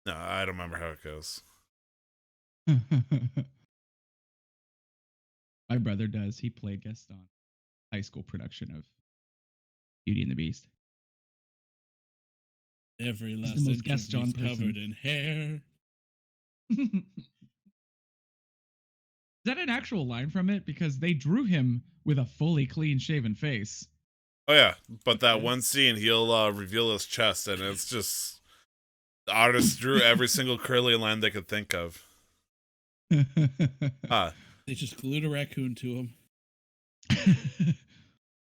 No, I don't remember how it goes. My brother does. He played Gaston, high school production of Beauty and the Beast. Every He's the last most inch of Gaston me's covered person. in hair. Is that an actual line from it? Because they drew him with a fully clean shaven face. Oh yeah, but that Okay. one scene, he'll reveal his chest, and it's just the artist drew every single curly line they could think of. Huh. They just glued a raccoon to him.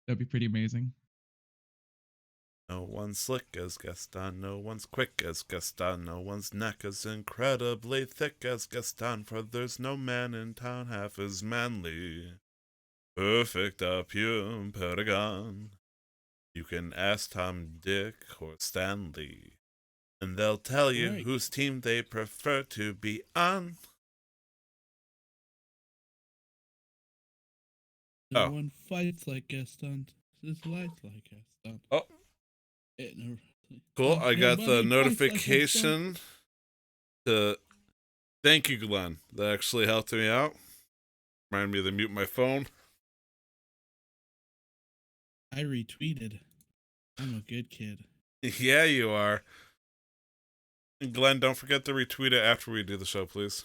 That'd be pretty amazing. No one's slick as Gaston, no one's quick as Gaston, no one's neck as incredibly thick as Gaston, for there's no man in town half as manly. Perfect up pure Paragon. You can ask Tom, Dick, or Stanley, and they'll tell you Right. whose team they prefer to be on. No Oh. one fights like Gaston. His life like Gaston. Oh, No, cool. I got the nobody fights like Gaston. notification to thank you, Glenn. That actually helped me out. Reminded me to mute my phone. I retweeted. I'm a good kid. Yeah, you are. And Glenn, don't forget to retweet it after we do the show, please.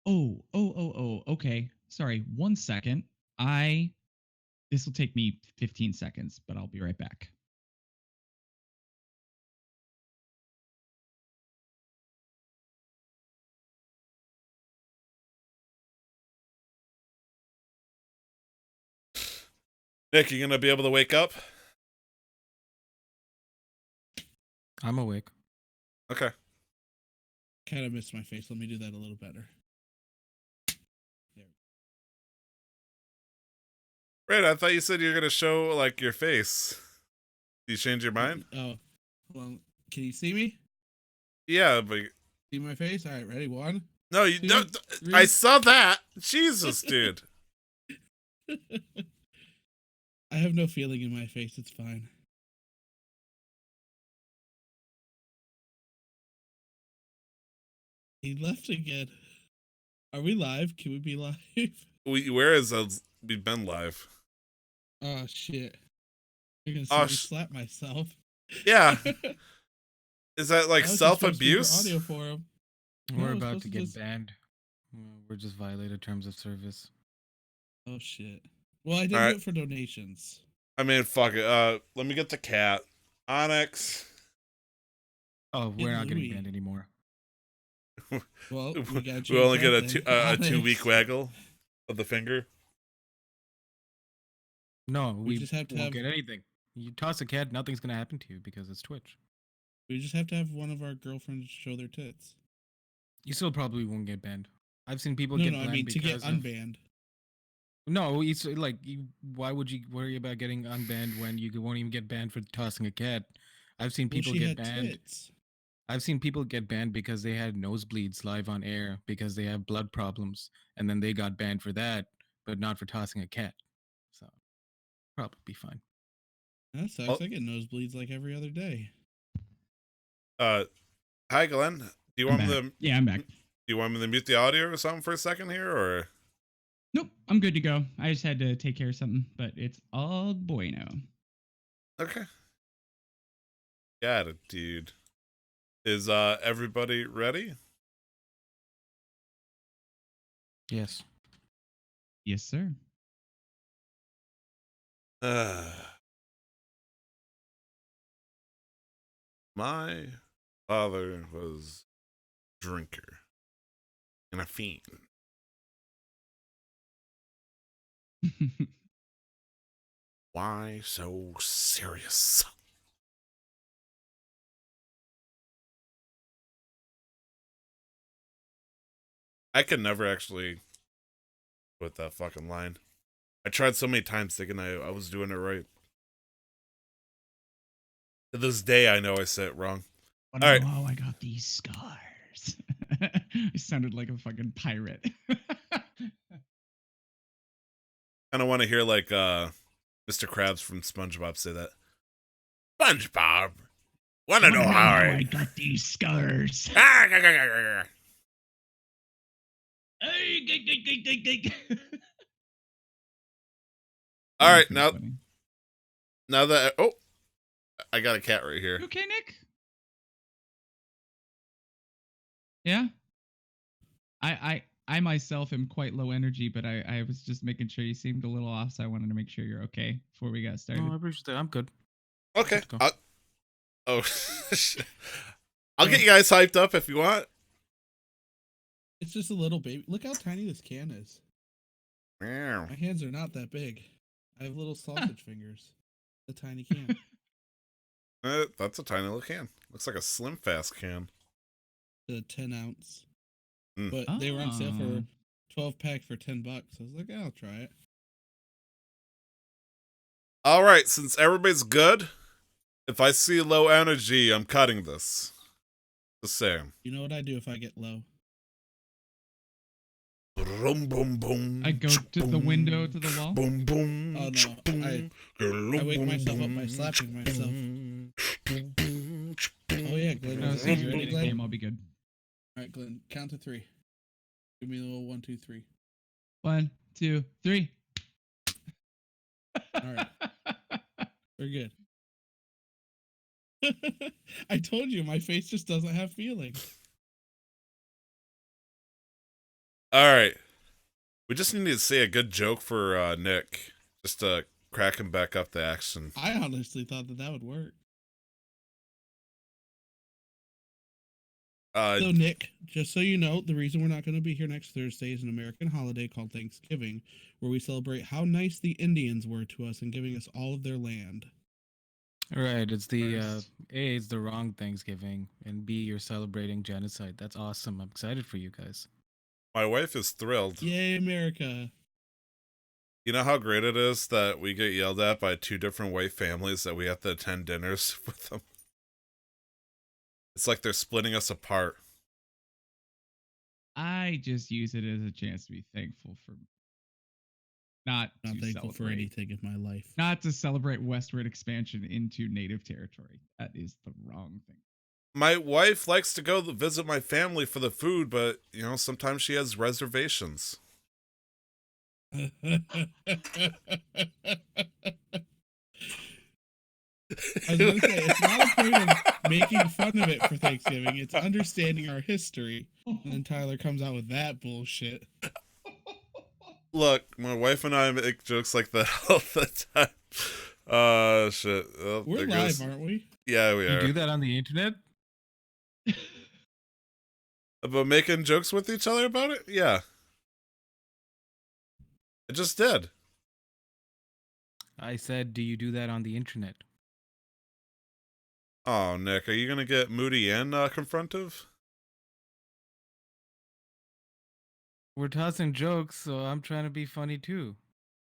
Oh. Okay. Sorry. 1 second. This will take me 15 seconds, but I'll be right back. Nick, you gonna be able to wake up? I'm awake. Okay. Kind of missed my face. Let me do that a little better. There. Right, I thought you said you were gonna show like your face. Did you change your mind? Oh, well, can you see me? Yeah, but See my face? All right, ready? One. no, you Two, don't. three. I saw that. Jesus, dude. I have no feeling in my face. It's fine. He left again. Are we live? Can we be live? Where is we've been live? Oh shit! You're gonna see Oh, me slap myself. yeah. Is that like I was just self supposed to do for abuse? audio for him. We're No, about supposed to to get just- banned. We're just violated terms of service. Oh shit! Well, I did Alright. do it for donations. I mean, fuck it. Let me get the cat. Onyx. Oh, we're And not getting Louis. banned anymore. Well, we gotta We only change get that a then. 2 week waggle of the finger. No, We we just have to won't have- get anything. You toss a cat, nothing's gonna happen to you because it's Twitch. We just have to have one of our girlfriends show their tits. You still probably won't get banned. I've seen people No, get no, I banned mean to get because of... unbanned. No, it's like why would you worry about getting unbanned when you won't even get banned for tossing a cat? I've seen Well, people she get had banned. tits. I've seen people get banned because they had nosebleeds live on air because they have blood problems, and then they got banned for that, but not for tossing a cat. So probably be fine. That sucks. Oh. I get nosebleeds like every other day. Hi, Glenn. Do you I'm want me back. to? Yeah, I'm back. Do you want me to mute the audio or something for a second here, or? Nope, I'm good to go. I just had to take care of something, but it's all bueno. Okay. Got it, dude. Is everybody ready? Yes. Yes, sir. My father was a drinker and a fiend. Why so serious? I could never actually put that fucking line. I tried so many times thinking I was doing it right. To this day, I know I said it wrong. Wanna All know right. how I got these scars? I sounded like a fucking pirate. I don't want to hear like Mr. Krabs from SpongeBob say that. SpongeBob, wanna know how I got these scars? Ah, gah, gah, gah, gah, gah. Hey, All right, Pretty now funny. that I got a cat right here. You okay, Nick? Yeah. I myself am quite low energy, but I was just making sure you seemed a little off, so I wanted to make sure you're okay before we got started. No, I appreciate that. I'm good. Okay. Let's go. Oh, shit. I'll get you guys hyped up if you want. It's just a little baby. Look how tiny this can is. Meow. My hands are not that big. I have little sausage fingers. A tiny can. That's a tiny little can. Looks like a Slim Fast can. The 10-ounce. Mm. But they were on sale for Oh. 12-pack for $10. I was like, I'll try it. All right, since everybody's good, if I see low energy, I'm cutting this. Just saying. You know what I do if I get low? Boom, boom, boom. I go to the window to the wall. Boom, boom. Oh, no, I wake myself up by slapping myself. Oh, yeah, Glenn. No, is since you you're ready, in the Glenn? game, I'll be good. All right, Glenn. Count to 3. Give me the little 1, 2, 3. 1, 2, 3. All right. We're good. I told you, my face just doesn't have feelings. All right. We just need to say a good joke for Nick. Just to crack him back up the action. I honestly thought that would work. So, Nick, just so you know, the reason we're not going to be here next Thursday is an American holiday called Thanksgiving, where we celebrate how nice the Indians were to us in giving us all of their land. Right. It's the First. A, it's the wrong Thanksgiving, and B, you're celebrating genocide. That's awesome. I'm excited for you guys. My wife is thrilled. Yay, America. You know how great it is that we get yelled at by 2 different white families that we have to attend dinners with them? It's like they're splitting us apart. I just use it as a chance to be thankful for not Not to thankful for celebrate. anything in my life. Not to celebrate westward expansion into native territory. That is the wrong thing. My wife likes to go visit my family for the food, but, you know, sometimes she has reservations. I was going to say, it's not a point of making fun of it for Thanksgiving. It's understanding our history. And then Tyler comes out with that bullshit. Look, my wife and I make jokes like that all the time. Shit. Oh, We're there live, goes- aren't we? Yeah, we You are. do that on the internet? About making jokes with each other about it? Yeah. I just did. I said, do you do that on the internet? Oh, Nick, are you gonna get moody and confrontive? We're tossing jokes, so I'm trying to be funny too.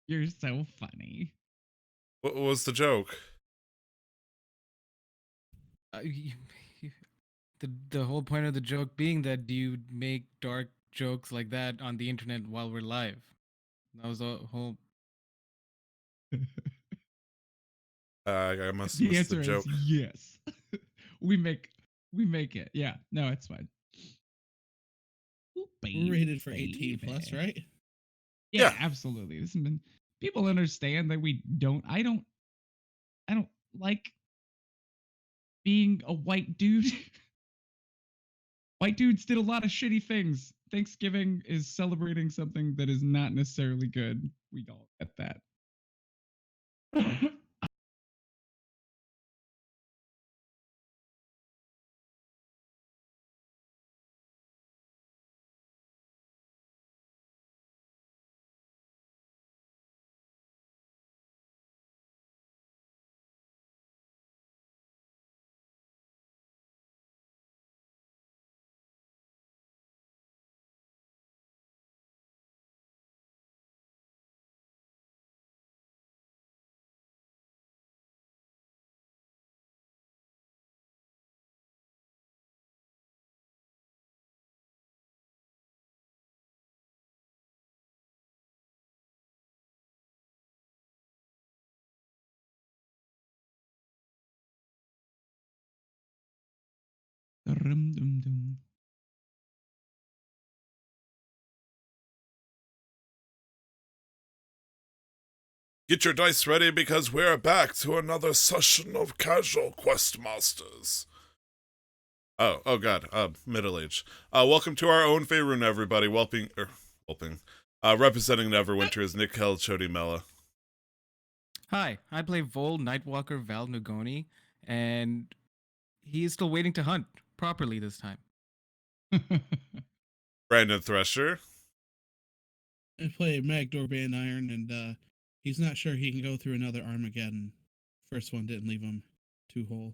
You're so funny. What was the joke? The whole point of the joke being that do you make dark jokes like that on the internet while we're live? That was the whole. I must The miss the answer joke. is yes. we make it. Yeah. No, it's fine. Ooh, We're rated for 18 baby. plus, right? Yeah, Yeah. absolutely. This has been people understand that we don't I don't like being a white dude. White dudes did a lot of shitty things. Thanksgiving is celebrating something that is not necessarily good. We all get that. Dum-dum-dum. Get your dice ready because we're back to another session of Casual Quest Masters. Oh god, middle age. Welcome to our own Faerun, everybody. Representing Neverwinter is Nick Chody Mella. Hi, I play Vol Nightwalker Val Nugoni, and he is still waiting to hunt properly this time. Brandon Thresher. I play Magdor Band Iron, and he's not sure he can go through another Armageddon. First one didn't leave him too whole.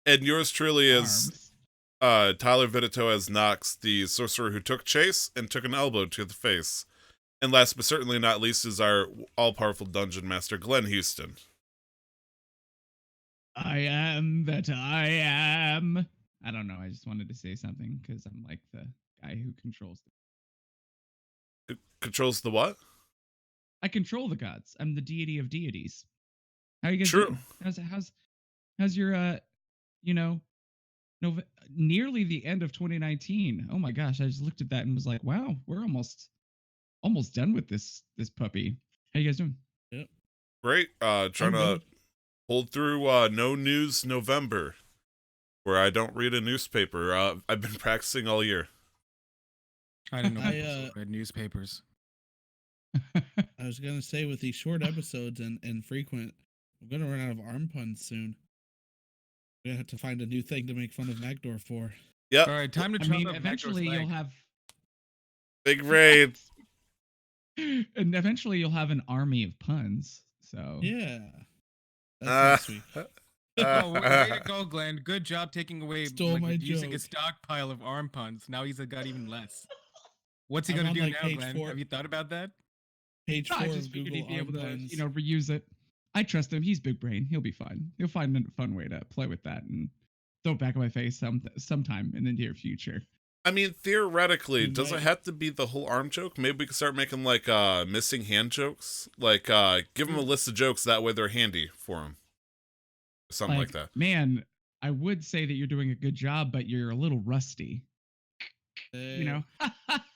And yours truly is Arms. Tyler Vidito as Nox, the sorcerer who took chase and took an elbow to the face. And last but certainly not least is our all-powerful dungeon master, Glenn Houston. I am that I am. I don't know. I just wanted to say something because I'm like the guy who controls. Controls the what? I control the gods. I'm the deity of deities. How you guys True. doing? How's your nearly the end of 2019? Oh my gosh, I just looked at that and was like, wow, we're almost done with this puppy. How you guys doing? Great. Trying I'm to good. hold through No News November, where I don't read a newspaper. I've been practicing all year. I didn't know I, people still read newspapers. I was gonna say, with these short episodes and frequent, I'm gonna run out of arm puns soon. We're gonna have to find a new thing to make fun of Magdor for. Yep. All right, time to I chop mean, up Magdor's eventually you'll leg. have Big raid. and eventually you'll have an army of puns. So Yeah. That's next week. Oh, way to go, Glenn. Good job taking away Stole my using a joke. stockpile of arm puns. Now he's got even less. What's he I'm gonna on, do like, now, page Glenn? 4. Have you thought about that? Page No, 4 I of just figured Google he'd be able arm to, puns. reuse it. I trust him. He's big brain. He'll be fine. He'll find a fun way to play with that and throw it back in my face sometime in the near future. I mean, theoretically, You does it might. have to be the whole arm joke? Maybe we could start making, like, missing hand jokes. Like, give them a list of jokes, that way they're handy for them. Something like that. Man, I would say that you're doing a good job, but you're a little rusty. You know?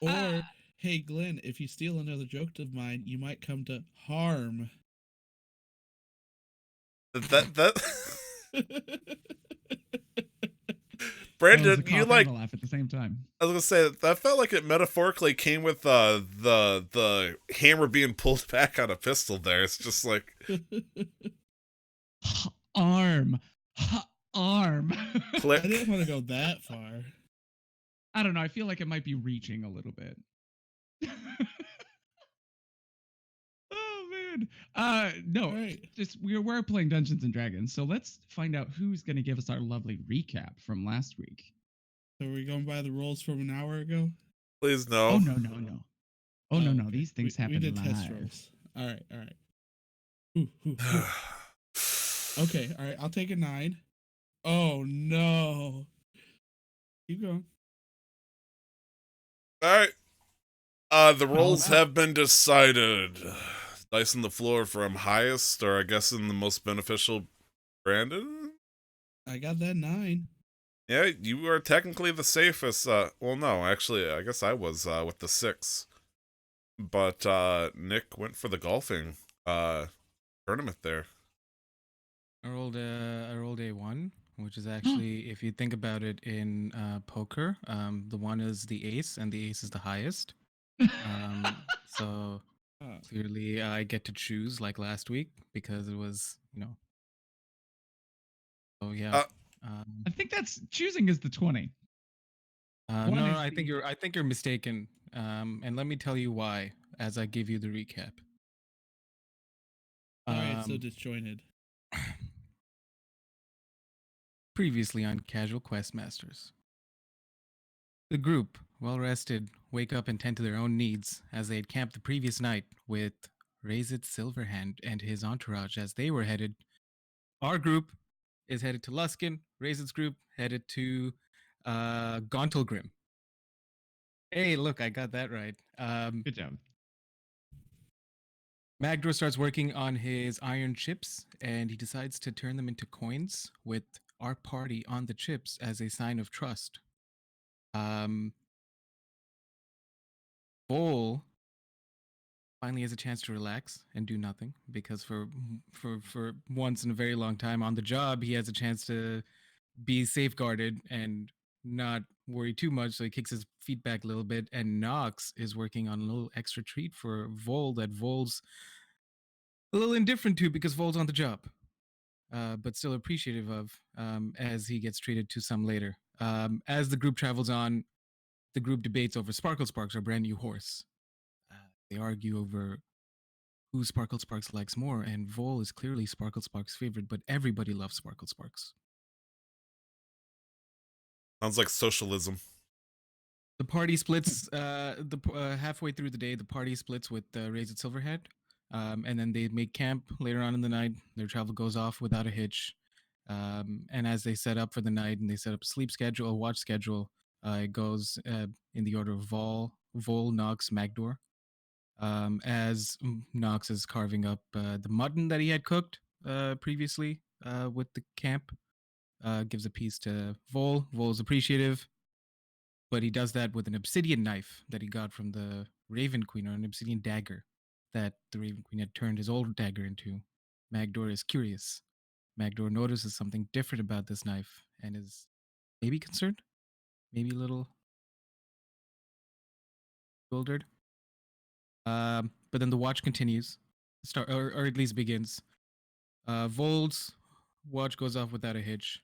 Or, hey, Glenn, if you steal another joke of mine, you might come to harm. That That was a Brandon, cough you and like, a laugh at the same time. I was gonna say, that felt like it metaphorically came with the hammer being pulled back on a pistol there. It's just like, Arm. Arm. click. I didn't want to go that far. I don't know. I feel like it might be reaching a little bit. Oh man. No. All right. Just we're playing Dungeons and Dragons, so let's find out who's going to give us our lovely recap from last week. So are we going by the rules from an hour ago? Please no. Oh no. Oh no. okay. These things happen We did live. test rolls. All right. Ooh. Okay. All right. I'll take a 9. Oh no. Keep going. All right. The roles about- have been decided. Dice on the floor from highest, or I guess in the most beneficial, Brandon? I got that 9. Yeah, you are technically the safest. Well, no, actually, I guess I was with the 6. But Nick went for the golfing tournament there. I rolled a 1, which is actually, if you think about it in poker, the 1 is the ace, and the ace is the highest. So Oh. clearly, I get to choose like last week because it was, Oh yeah. I think that's choosing is the 20. One No, is I think you're mistaken. And let me tell you why as I give you the recap. All right. So disjointed. Previously on Casual Quest Masters. The group, well rested, wake up and tend to their own needs as they had camped the previous night with Razid Silverhand and his entourage as they were headed. Our group is headed to Luskin. Razid's group headed to Gauntlgrim. Hey, look, I got that right. Good job. Magdor starts working on his iron chips, and he decides to turn them into coins with our party on the chips as a sign of trust. Vol finally has a chance to relax and do nothing because for once in a very long time on the job, he has a chance to be safeguarded and not worry too much. So he kicks his feet back a little bit, and Nox is working on a little extra treat for Vol that Vol's a little indifferent to because Vol's on the job, but still appreciative of as he gets treated to some later. As the group travels on, the group debates over Sparkle Sparks, our brand new horse. They argue over who Sparkle Sparks likes more, and Vol is clearly Sparkle Sparks' favorite, but everybody loves Sparkle Sparks. Sounds like socialism. The party splits halfway through the day. The party splits with Raise It Silverhead, and then they make camp later on in the night. Their travel goes off without a hitch. And as they set up for the night and they set up a sleep schedule, a watch schedule, it goes in the order of Vol, Nox, Magdor. As Nox is carving up the mutton that he had cooked previously with the camp, gives a piece to Vol. Vol's appreciative, but he does that with an obsidian knife that he got from the Raven Queen, or an obsidian dagger that the Raven Queen had turned his old dagger into. Magdor is curious. Magdor notices something different about this knife and is maybe concerned, maybe a little bewildered. But then the watch continues, or at least begins. Vol's watch goes off without a hitch.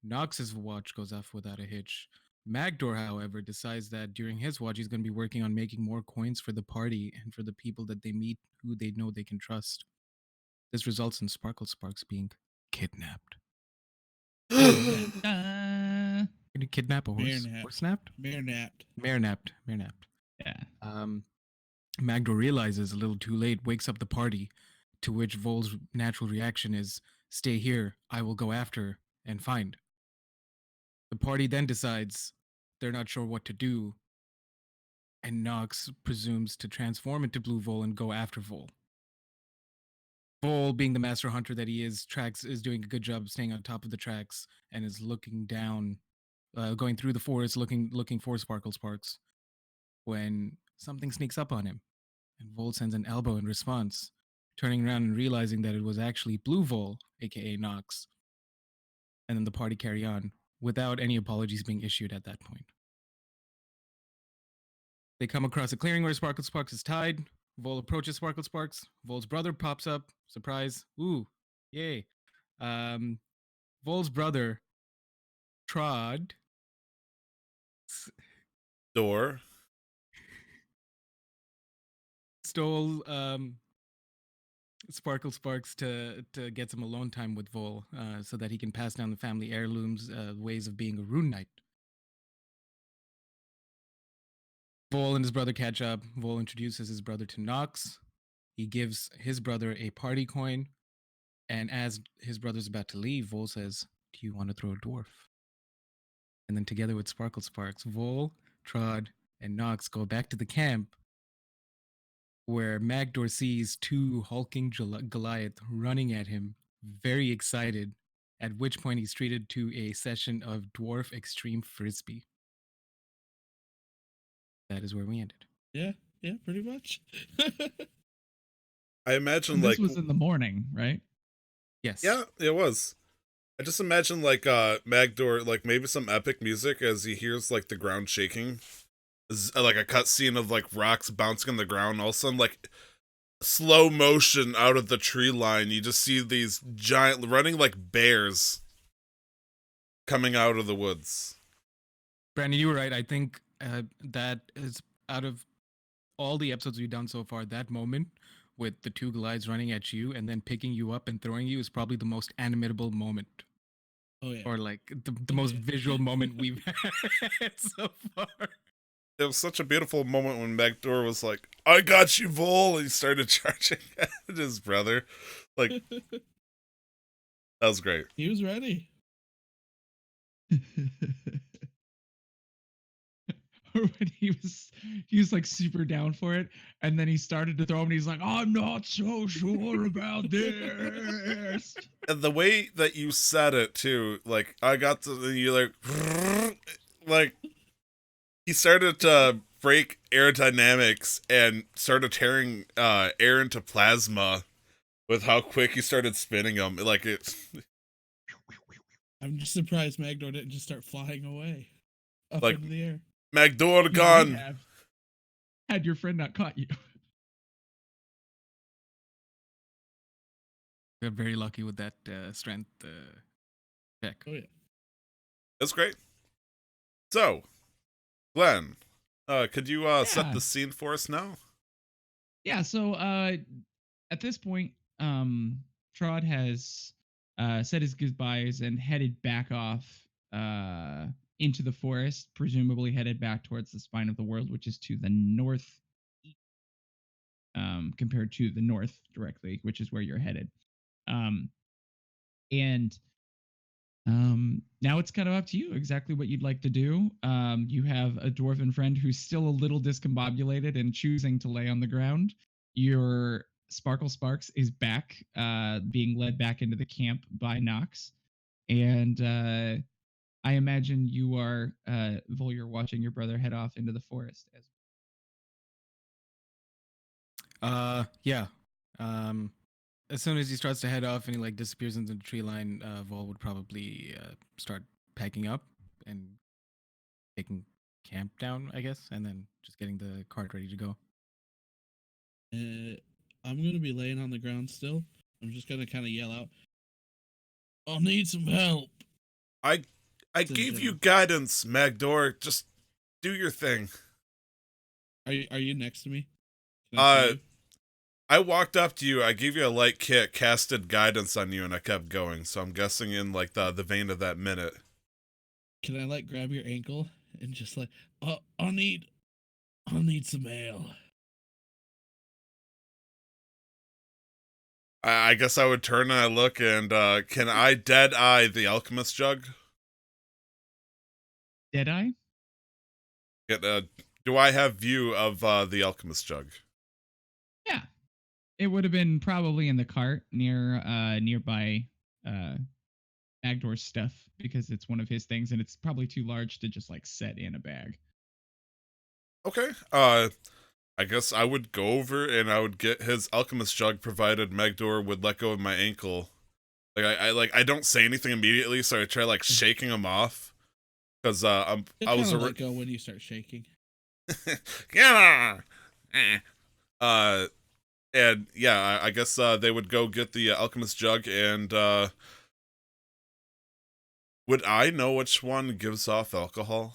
Nox's watch goes off without a hitch. Magdor, however, decides that during his watch, he's going to be working on making more coins for the party and for the people that they meet who they know they can trust. This results in Sparkle Sparks being kidnapped. Can you kidnap a horse? Marenapped. Horse snapped? Marenapped. Marenapped. Yeah. Magdor realizes a little too late, wakes up the party, to which Vol's natural reaction is, stay here, I will go after and find. The party then decides they're not sure what to do, and Nox presumes to transform into Blue Vol and go after Vol. Vol, being the master hunter that he is doing a good job of staying on top of the tracks and is looking down, going through the forest looking for Sparkle Sparks, when something sneaks up on him, and Vol sends an elbow in response, turning around and realizing that it was actually Blue Vol, aka Nox. And then the party carry on without any apologies being issued at that point. They come across a clearing where Sparkle Sparks is tied. Vol approaches Sparkle Sparks. Vol's brother pops up. Surprise. Ooh, yay. Vol's brother, Trod, Door. stole Sparkle Sparks to get some alone time with Vol, so that he can pass down the family heirlooms, ways of being a rune knight. Vol and his brother catch up. Vol introduces his brother to Nox. He gives his brother a party coin, and as his brother's about to leave, Vol says, "Do you want to throw a dwarf?" And then together with Sparkle Sparks, Vol, Trod, and Nox go back to the camp, where Magdor sees two hulking Goliath running at him, very excited, at which point he's treated to a session of Dwarf Extreme Frisbee. That is where we ended. Yeah, pretty much. I imagine And like this was in the morning, right? Yes. yeah, it was. I just imagine like Magdor, like maybe some epic music as he hears like the ground shaking, like a cutscene of like rocks bouncing on the ground. All of a sudden, like slow motion out of the tree line, you just see these giant running like bears coming out of the woods. Brandon, you were right. I think that is, out of all the episodes we've done so far, that moment with the two Goliaths running at you and then picking you up and throwing you is probably the most animatable moment. Oh yeah. Or like the most visual moment we've had so far. It was such a beautiful moment when Magdor was like, "I got you, Vol," and he started charging at his brother. Like, that was great. He was ready. when he was like super down for it, and then he started to throw him, and he's like, "I'm not so sure about this." And the way that you said it too, like I got to you like he started to break aerodynamics and started tearing air into plasma with how quick he started spinning them. Like it. I'm just surprised Magdor didn't just start flying away up Like- into the air. Magdor You gone. might have, had your friend not caught you. We're very lucky with that strength check. Oh yeah. That's great. So, Glenn, could you set Yeah. the scene for us now? Yeah, so at this point, Trod has said his goodbyes and headed back off into the forest, presumably headed back towards the spine of the world, which is to the north, compared to the north directly, which is where you're headed. And now it's kind of up to you exactly what you'd like to do. You have a dwarven friend who's still a little discombobulated and choosing to lay on the ground. Your Sparkle Sparks is back, being led back into the camp by Nox. And I imagine you are, Vol, you're watching your brother head off into the forest. Yeah. As soon as he starts to head off and he like disappears into the tree line, Vol would probably start packing up and taking camp down, I guess, and then just getting the cart ready to go. I'm gonna be laying on the ground still. I'm just gonna kind of yell out, "I'll need some help." I Says gave you Dylan. guidance, Magdor. Just do your thing. Are you next to me? Can I see you? I walked up to you, I gave you a light kick, casted guidance on you, and I kept going. So I'm guessing in like the vein of that minute. Can I like grab your ankle and just like, I'll need some ale. I guess I would turn and I look and can I dead eye the alchemist jug? Deadeye? Do I have view of the alchemist jug? Yeah. It would have been probably in the cart nearby Magdor's stuff because it's one of his things and it's probably too large to just like set in a bag. Okay. I guess I would go over and I would get his alchemist jug provided Magdor would let go of my ankle. Like I don't say anything immediately, so I try like shaking him off. Cause I was let go when you start shaking. yeah. And yeah, I guess they would go get the alchemist jug and would I know which one gives off alcohol?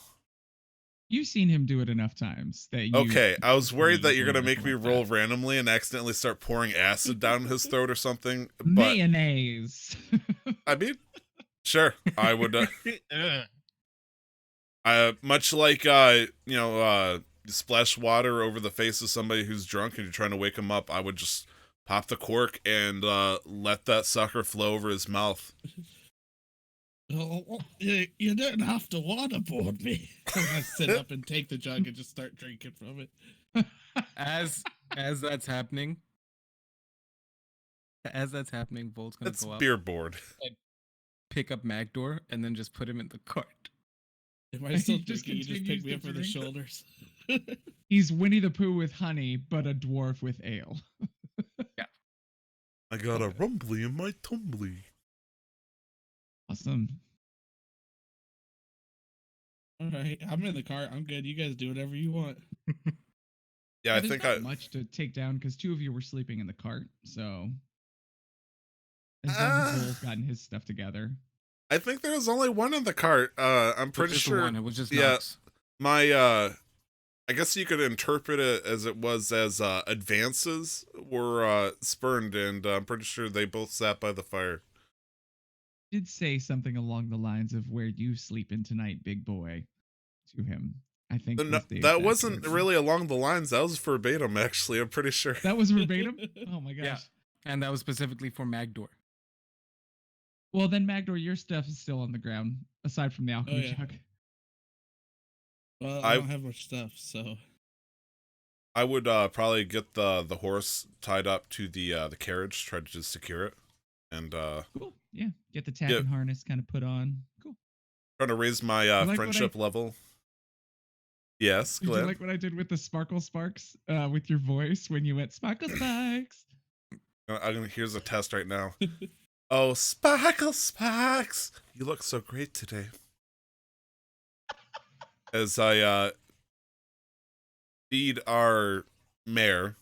You've seen him do it enough times that you. Okay, I was worried that you're usually gonna make me recollect roll that. randomly and accidentally start pouring acid down his throat or something. But Mayonnaise. I mean, sure, I would. Much like you splash water over the face of somebody who's drunk and you're trying to wake him up, I would just pop the cork and let that sucker flow over his mouth. You didn't have to waterboard me. I sit up and take the jug and just start drinking from it. As that's happening, Vol's gonna It's go up, beer board. pick up Magdor, and then just put him in the cart. If I still He just drinking, you just pick continues me to up for the drink. shoulders. He's Winnie the Pooh with honey, but a dwarf with ale. I got a rumbly in my tumbly. Awesome. All right, I'm in the car. I'm good. You guys do whatever you want. Yeah, I There's think not much to take down because two of you were sleeping in the cart, so as long as Vol's gotten his stuff together. I think there was only one in the cart. I'm pretty Just the sure. one. It was just yeah. Nox. My I guess you could interpret it as advances were spurned, and I'm pretty sure they both sat by the fire. Did say something along the lines of "Where you sleeping tonight, big boy?" to him. I think No, was the that exact wasn't wording. really along the lines. That was verbatim, actually. I'm pretty sure. That was verbatim. Oh my gosh. Yeah. And that was specifically for Magdor. Well, then Magdor, your stuff is still on the ground aside from the alchemy yeah. jug. Well, I I don't have much stuff, so I would probably get the horse tied up to the carriage, try to just secure it, and Cool. Yeah. Get the tack Yeah. and harness kind of put on. Cool. trying to raise my You like what friendship level. Yes, Did you Glenn. like what I did with the sparkle sparks with your voice when you went sparkle spikes? Here's a test right now. Oh, Sparkle Sparks! You look so great today. As I feed our mare,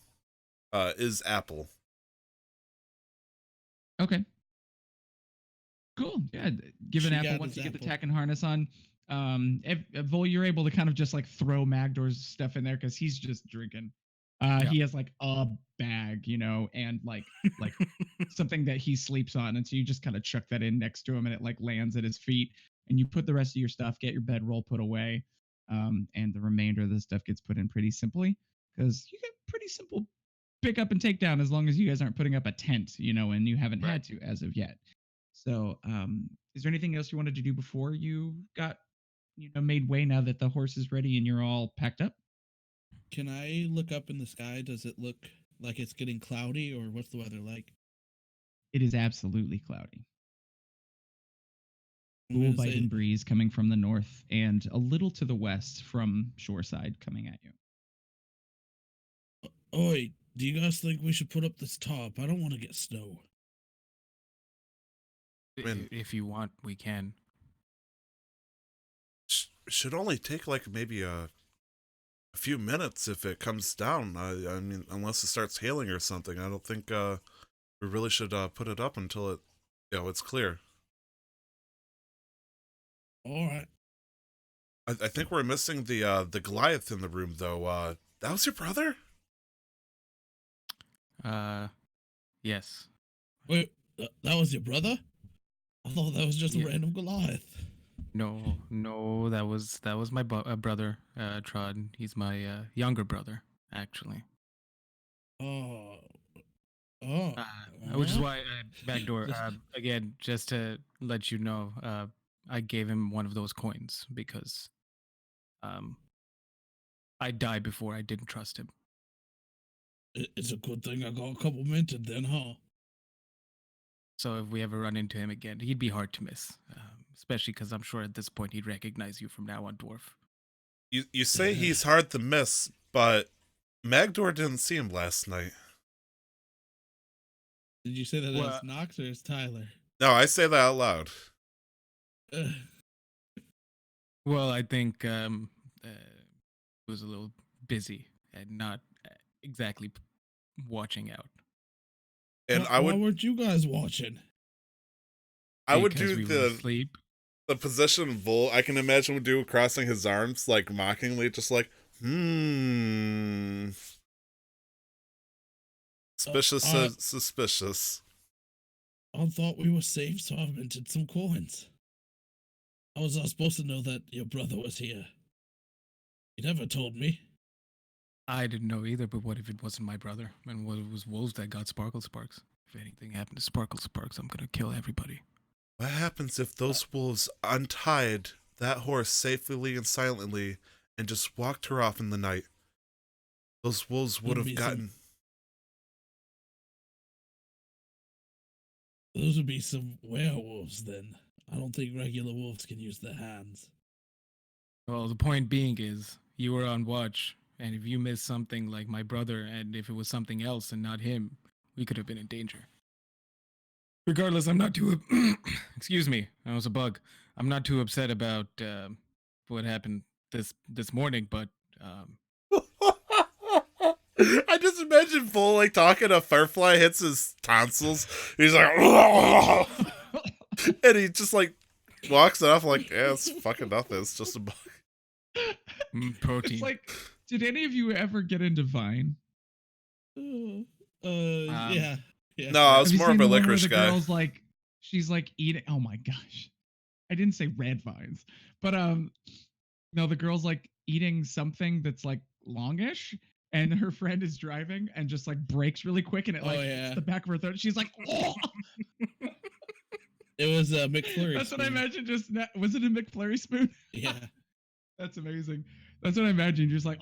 is Apple. Okay. Cool. Yeah. Give an She apple got once his you get the apple. tack and harness on. If Vol, you're able to kind of just like throw Magdor's stuff in there because he's just drinking. Yeah. He has like a bag, and like something that he sleeps on, and so you just kind of chuck that in next to him, and it like lands at his feet, and you put the rest of your stuff, get your bedroll put away, and the remainder of the stuff gets put in pretty simply because you get pretty simple pick up and take down as long as you guys aren't putting up a tent, and you haven't had to as of yet. So, is there anything else you wanted to do before you got, made way now that the horse is ready and you're all packed up? can I look up in the sky? Does it look like it's getting cloudy, or what's the weather like? It is absolutely cloudy. I'm Cool gonna say- biting breeze coming from the north and a little to the west from shoreside coming at you. Oi, do you guys think we should put up this tarp? I don't want to get snow. mean- If you want, we can. Should only take like maybe a few minutes if it comes down. I mean, unless it starts hailing or something. I don't think we really should put it up until it's clear. All right. I think we're missing the Goliath in the room though. That was your brother? Yes. Wait, that was your brother? I thought that was just Yeah. a random Goliath. No, that was my brother, Trod. He's my younger brother, actually. Oh. Which is huh? why backdoor. Again, just to let you know, I gave him one of those coins because, I died before I didn't trust him. It's a good thing I got a couple minted then, huh? So if we ever run into him again, he'd be hard to miss. Especially because I'm sure at this point he'd recognize you from now on, dwarf. You say he's hard to miss, but Magdor didn't see him last night. Did you say that Well- as Knox or as Tyler? No, I say that out loud. Uh, Well, I think he was a little busy and not exactly watching out. And why I weren't you guys watching? would Because do we were the asleep. position Vol. I can imagine would do crossing his arms like mockingly, just like Suspicious, suspicious. I thought we were safe, so I minted some coins. I was not supposed to know that your brother was here. You never told me. I didn't know either, but what if it wasn't my brother? And what if it was wolves that got Sparkle Sparks? If anything happened to Sparkle Sparks, I'm gonna kill everybody. What happens if those wolves untied that horse safely and silently and just walked her off in the night? Those wolves would Would have be gotten. Those would be some werewolves then. I don't think regular wolves can use their hands. Well, the point being is, you were on watch, and if you missed something like my brother, and if it was something else and not him, we could have been in danger. Regardless, I'm not too. Excuse me, that was a bug. I'm not too upset about what happened this morning, but I just imagine Vol like talking. A firefly hits his tonsils. He's like, and he just like walks off like, yeah, it's fucking nothing. It's just a bug. protein. It's like, did any of you ever get into Vine? Yeah. Yeah. No, I was Have you more of seen a the one where licorice the guy. girl's like, she's like eating. Oh my gosh, I didn't say red vines, but no, the girl's like eating something that's like longish, and her friend is driving and just like breaks really quick, and it Oh, like yeah. hits the back of her throat. She's like, oh! It was McFlurry. That's what I spoon. imagine. Was it a McFlurry spoon? Yeah. That's amazing. That's what I imagine. You're just like,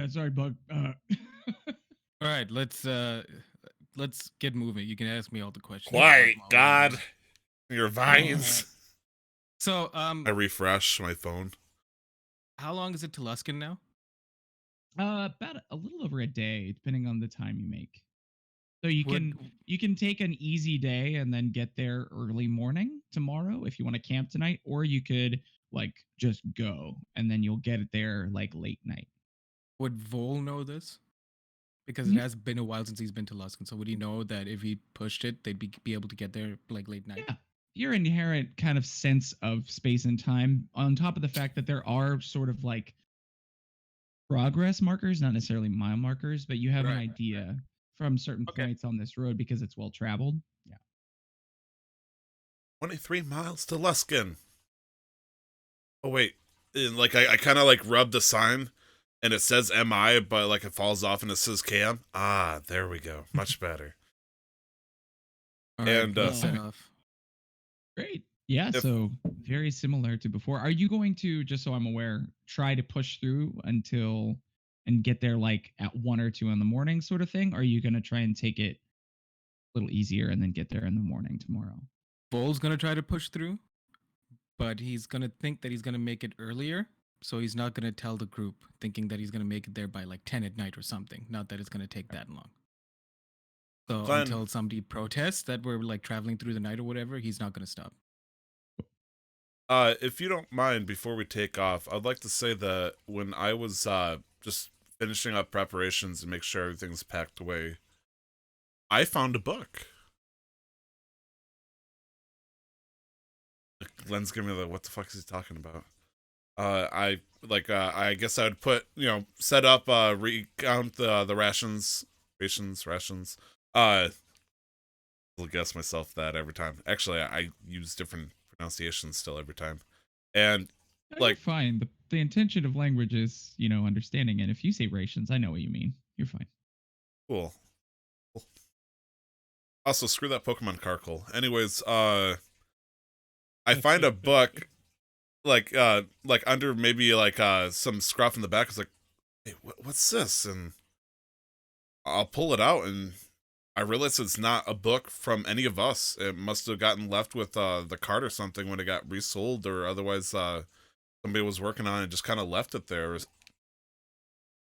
sorry, bug. All right, let's get moving. You can ask me all the questions. Quiet, while we're God. moving. Your vines. So, I refresh my phone. how long is it to Luskin now? About a little over a day, depending on the time you make. So you Would- can take an easy day and then get there early morning tomorrow if you want to camp tonight, or you could like just go and then you'll get it there like late night. Would Vol know this? Because Mhm. it has been a while since he's been to Luskin. So would he know that if he pushed it, they'd be able to get there like late night? Yeah. Your inherent kind of sense of space and time, on top of the fact that there are sort of like progress markers, not necessarily mile markers, but you have an Right, right, idea from certain Okay. points on this road because it's well traveled. Yeah. 23 miles to Luskin. Oh, wait. And, like, I kind of, like, rub the sign, and it says MI, but, like, it falls off and it says Cam. Ah, there we go. Much better. All right, And, let's set okay. off. Great. Yeah, If- so very similar to before. Are you going to, just so I'm aware, try to push through until and get there like at 1 or 2 in the morning sort of thing? Or are you going to try and take it a little easier and then get there in the morning tomorrow? Vol's gonna try to push through, but he's gonna think that he's gonna make it earlier. So he's not gonna tell the group, thinking that he's gonna make it there by like 10 at night or something. Not that it's gonna take that long. So Glenn. until somebody protests that we're like traveling through the night or whatever, he's not gonna stop. If you don't mind, before we take off, I'd like to say that when I was just finishing up preparations and make sure everything's packed away, I found a book. Glenn's giving me the what the fuck is he talking about? I guess I would put, set up, recount the rations. I'll guess myself that every time. Actually, I use different pronunciations still every time. And No, Like- you're fine. The intention of language is, understanding it. If you say rations, I know what you mean. You're fine. cool. Also, screw that Pokemon Carkle. Anyways, I find a book like under maybe like some scruff in the back. It's like, hey, what's this? And I'll pull it out, and I realize it's not a book from any of us. It must have gotten left with the cart or something when it got resold, or otherwise somebody was working on it and just kind of left it there.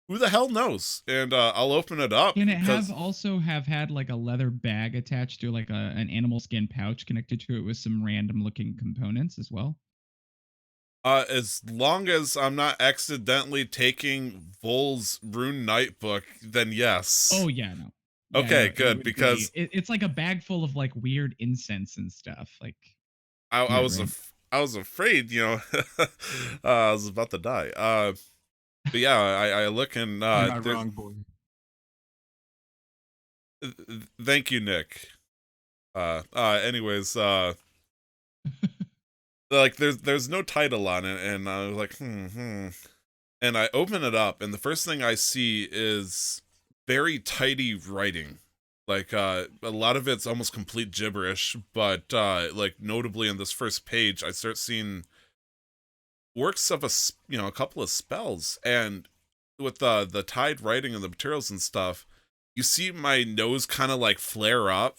Who the hell knows? And I'll open it up. Can it because- have also have had like a leather bag attached to like an animal skin pouch connected to it with some random looking components as well? As long as I'm not accidentally taking Vol's Rune Knight book, then yes. Oh yeah, no. Yeah, Okay, it good, would because- it's like a bag full of like weird incense and stuff. Like I Yeah, was right. I was afraid, I was about to die. But yeah, I look and You're not there- wrong, boy. Thank you, Nick. Anyways, like there's no title on it, and I was like, and I open it up, and the first thing I see is very tidy writing. Like a lot of it's almost complete gibberish, but like notably in this first page, I start seeing works of a couple of spells, and with the tide writing and the materials and stuff, you see my nose kind of like flare up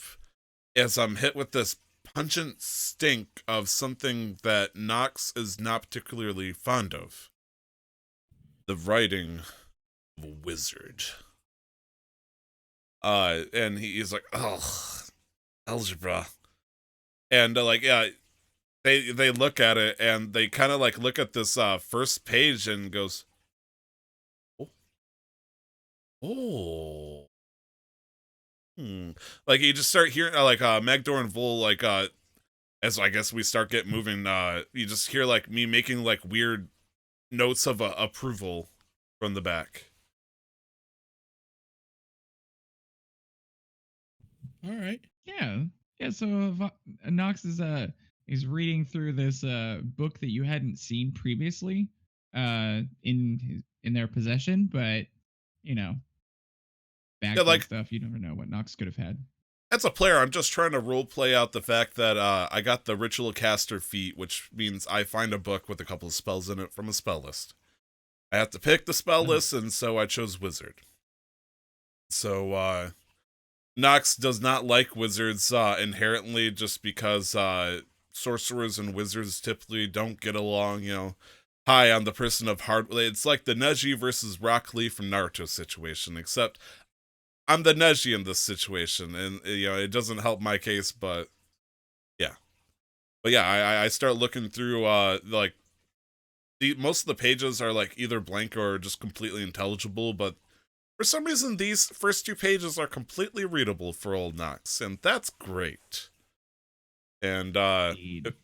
as I'm hit with this pungent stink of something that Nox is not particularly fond of. The writing of a wizard. And he's like, oh, algebra. And they look at it, and they kind of like look at this first page and goes, oh. Like you just start hearing Magdor and Vol, like as I guess we start getting moving, you just hear like me making like weird notes of approval from the back. All right. yeah. So Nox is reading through this book that you hadn't seen previously in their possession, but bags Yeah, like- and stuff. You never know what Nox could have had. As a player, I'm just trying to role play out the fact that I got the ritual caster feat, which means I find a book with a couple of spells in it from a spell list. I have to pick the spell list, and so I chose Wizard. So, Nox does not like wizards inherently just because sorcerers and wizards typically don't get along, high on the person of hard. It's like the Neji versus Rock Lee from Naruto situation, except I'm the Neji in this situation, and it doesn't help my case, but yeah. But yeah, I start looking through like most of the pages are like either blank or just completely intelligible, but for some reason these first 2 pages are completely readable for old Nox, and that's great. And Indeed.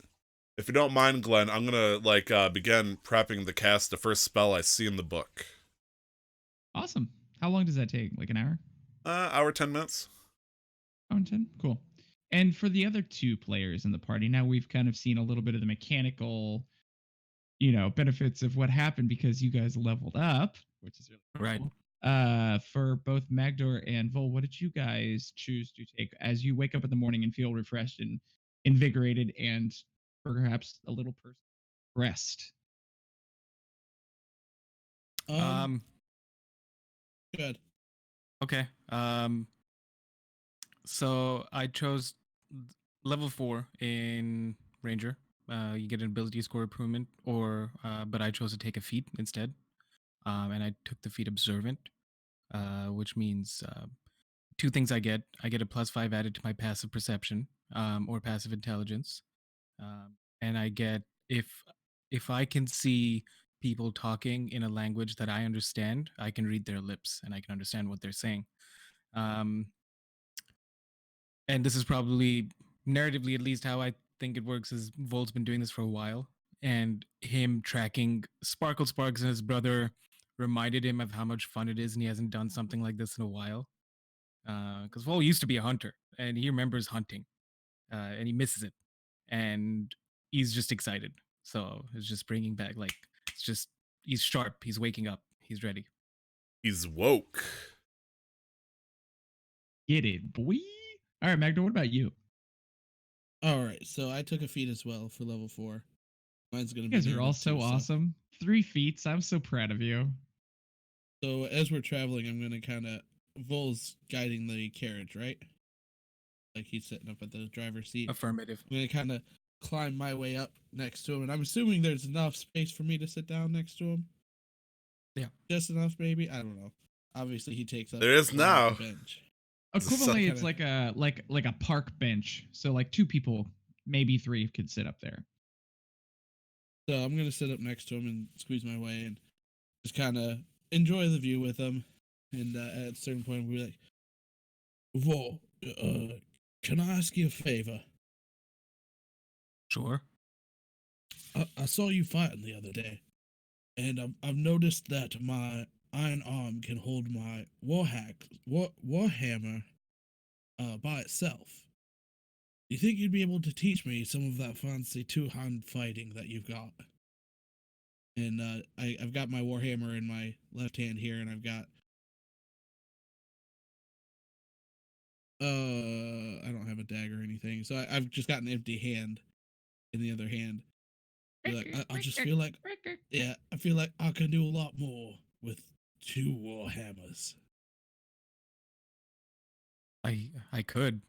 if you don't mind, Glenn, I'm gonna begin prepping the cast the first spell I see in the book. Awesome. How long does that take? Like an hour? Hour 10 minutes. Hour and 10? Cool. And for the other 2 players in the party, now we've kind of seen a little bit of the mechanical, benefits of what happened because you guys leveled up, which is really Right. cool. For both Magdor and Vol, what did you guys choose to take as you wake up in the morning and feel refreshed and invigorated and perhaps a little rest? Good. Okay. So I chose level 4 in Ranger. You get an ability score improvement, but I chose to take a feat instead. And I took the feat Observant, which means 2 things I get. I get a +5 added to my passive perception, or passive intelligence, and I get if I can see people talking in a language that I understand, I can read their lips and I can understand what they're saying. Um, and this is probably narratively at least how I think it works is Volt's been doing this for a while, and him tracking Sparkle Sparks and his brother reminded him of how much fun it is, and he hasn't done something like this in a while. Because Vol used to be a hunter, and he remembers hunting, and he misses it, and he's just excited. So it's just bringing back he's sharp, he's waking up, he's ready. He's woke. Get it, boy. All right, Magdor, what about you? All right, so I took a feat as well for level 4. Mine's gonna You be guys are all narrative so too, awesome. 3 feats. I'm so proud of you. So as we're traveling, I'm gonna kind of Vol's guiding the carriage, right? Like he's sitting up at the driver's seat. Affirmative. I'm gonna kind of climb my way up next to him, and I'm assuming there's enough space for me to sit down next to him. Yeah. Just enough, maybe. I don't know. Obviously, he takes up There is a lot of now. the bench. Equivalently, So- it's like a park bench. So like 2 people, maybe 3 could sit up there. So I'm gonna sit up next to him and squeeze my way and just kind of enjoy the view with him. And at a certain point, we'll be like, "Vol, can I ask you a favor? Sure. I saw you fighting the other day, and I've noticed that my iron arm can hold my warhammer by itself. Do you think you'd be able to teach me some of that fancy 2-hand fighting that you've got?" And I've got my warhammer in my left hand here, and I've got I don't have a dagger or anything, so I've just got an empty hand in the other hand. Like I just feel like, yeah, I feel like I can do a lot more with 2 warhammers. I could.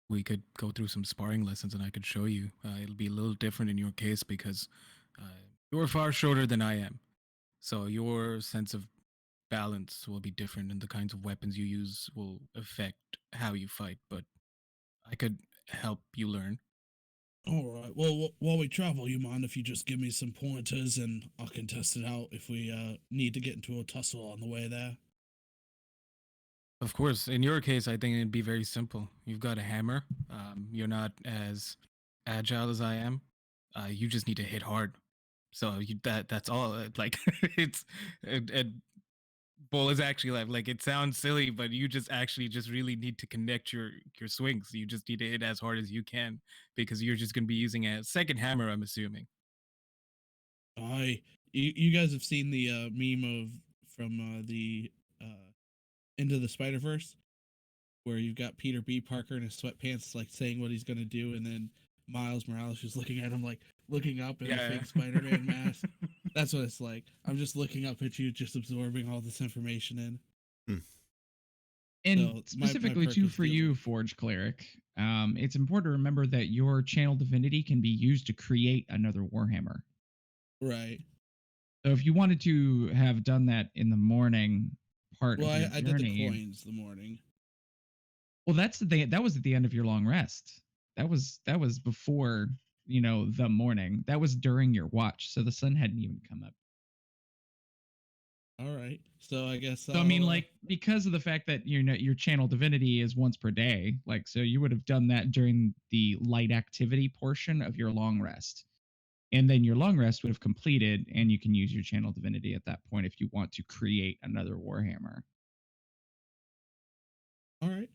We could go through some sparring lessons, and I could show you. It'll be a little different in your case because you're far shorter than I am, so your sense of balance will be different, and the kinds of weapons you use will affect how you fight. But I could help you learn. All right. Well, while we travel, you mind if you just give me some pointers and I can test it out if we need to get into a tussle on the way there? Of course, in your case, I think it'd be very simple. You've got a hammer. You're not as agile as I am. You just need to hit hard. So that's all. Like it's and Bull is actually like it sounds silly, but you just really need to connect your swings. You just need to hit as hard as you can because you're just gonna be using a second hammer, I'm assuming. You guys have seen the meme from the Into the Spider Verse, where you've got Peter B. Parker in his sweatpants, like saying what he's gonna do, and then Miles Morales just looking at him like, looking up in Yeah. a fake Spider-Man mask. That's what it's like. I'm just looking up at you, just absorbing all this information in. And So, my specifically perk too is for dealing you, with- Forge Cleric, it's important to remember that your channel divinity can be used to create another Warhammer. Right. So if you wanted to have done that in the morning part Well, of your I did the journey, coins the morning. well, that's the thing. That was at the end of your long rest. That was before the morning. That was during your watch, so the sun hadn't even come up. All right. So I guess So I mean, I'll, like, because of the fact that your channel divinity is once per day, like, so you would have done that during the light activity portion of your long rest, and then your long rest would have completed, and you can use your channel divinity at that point if you want to create another Warhammer. all right.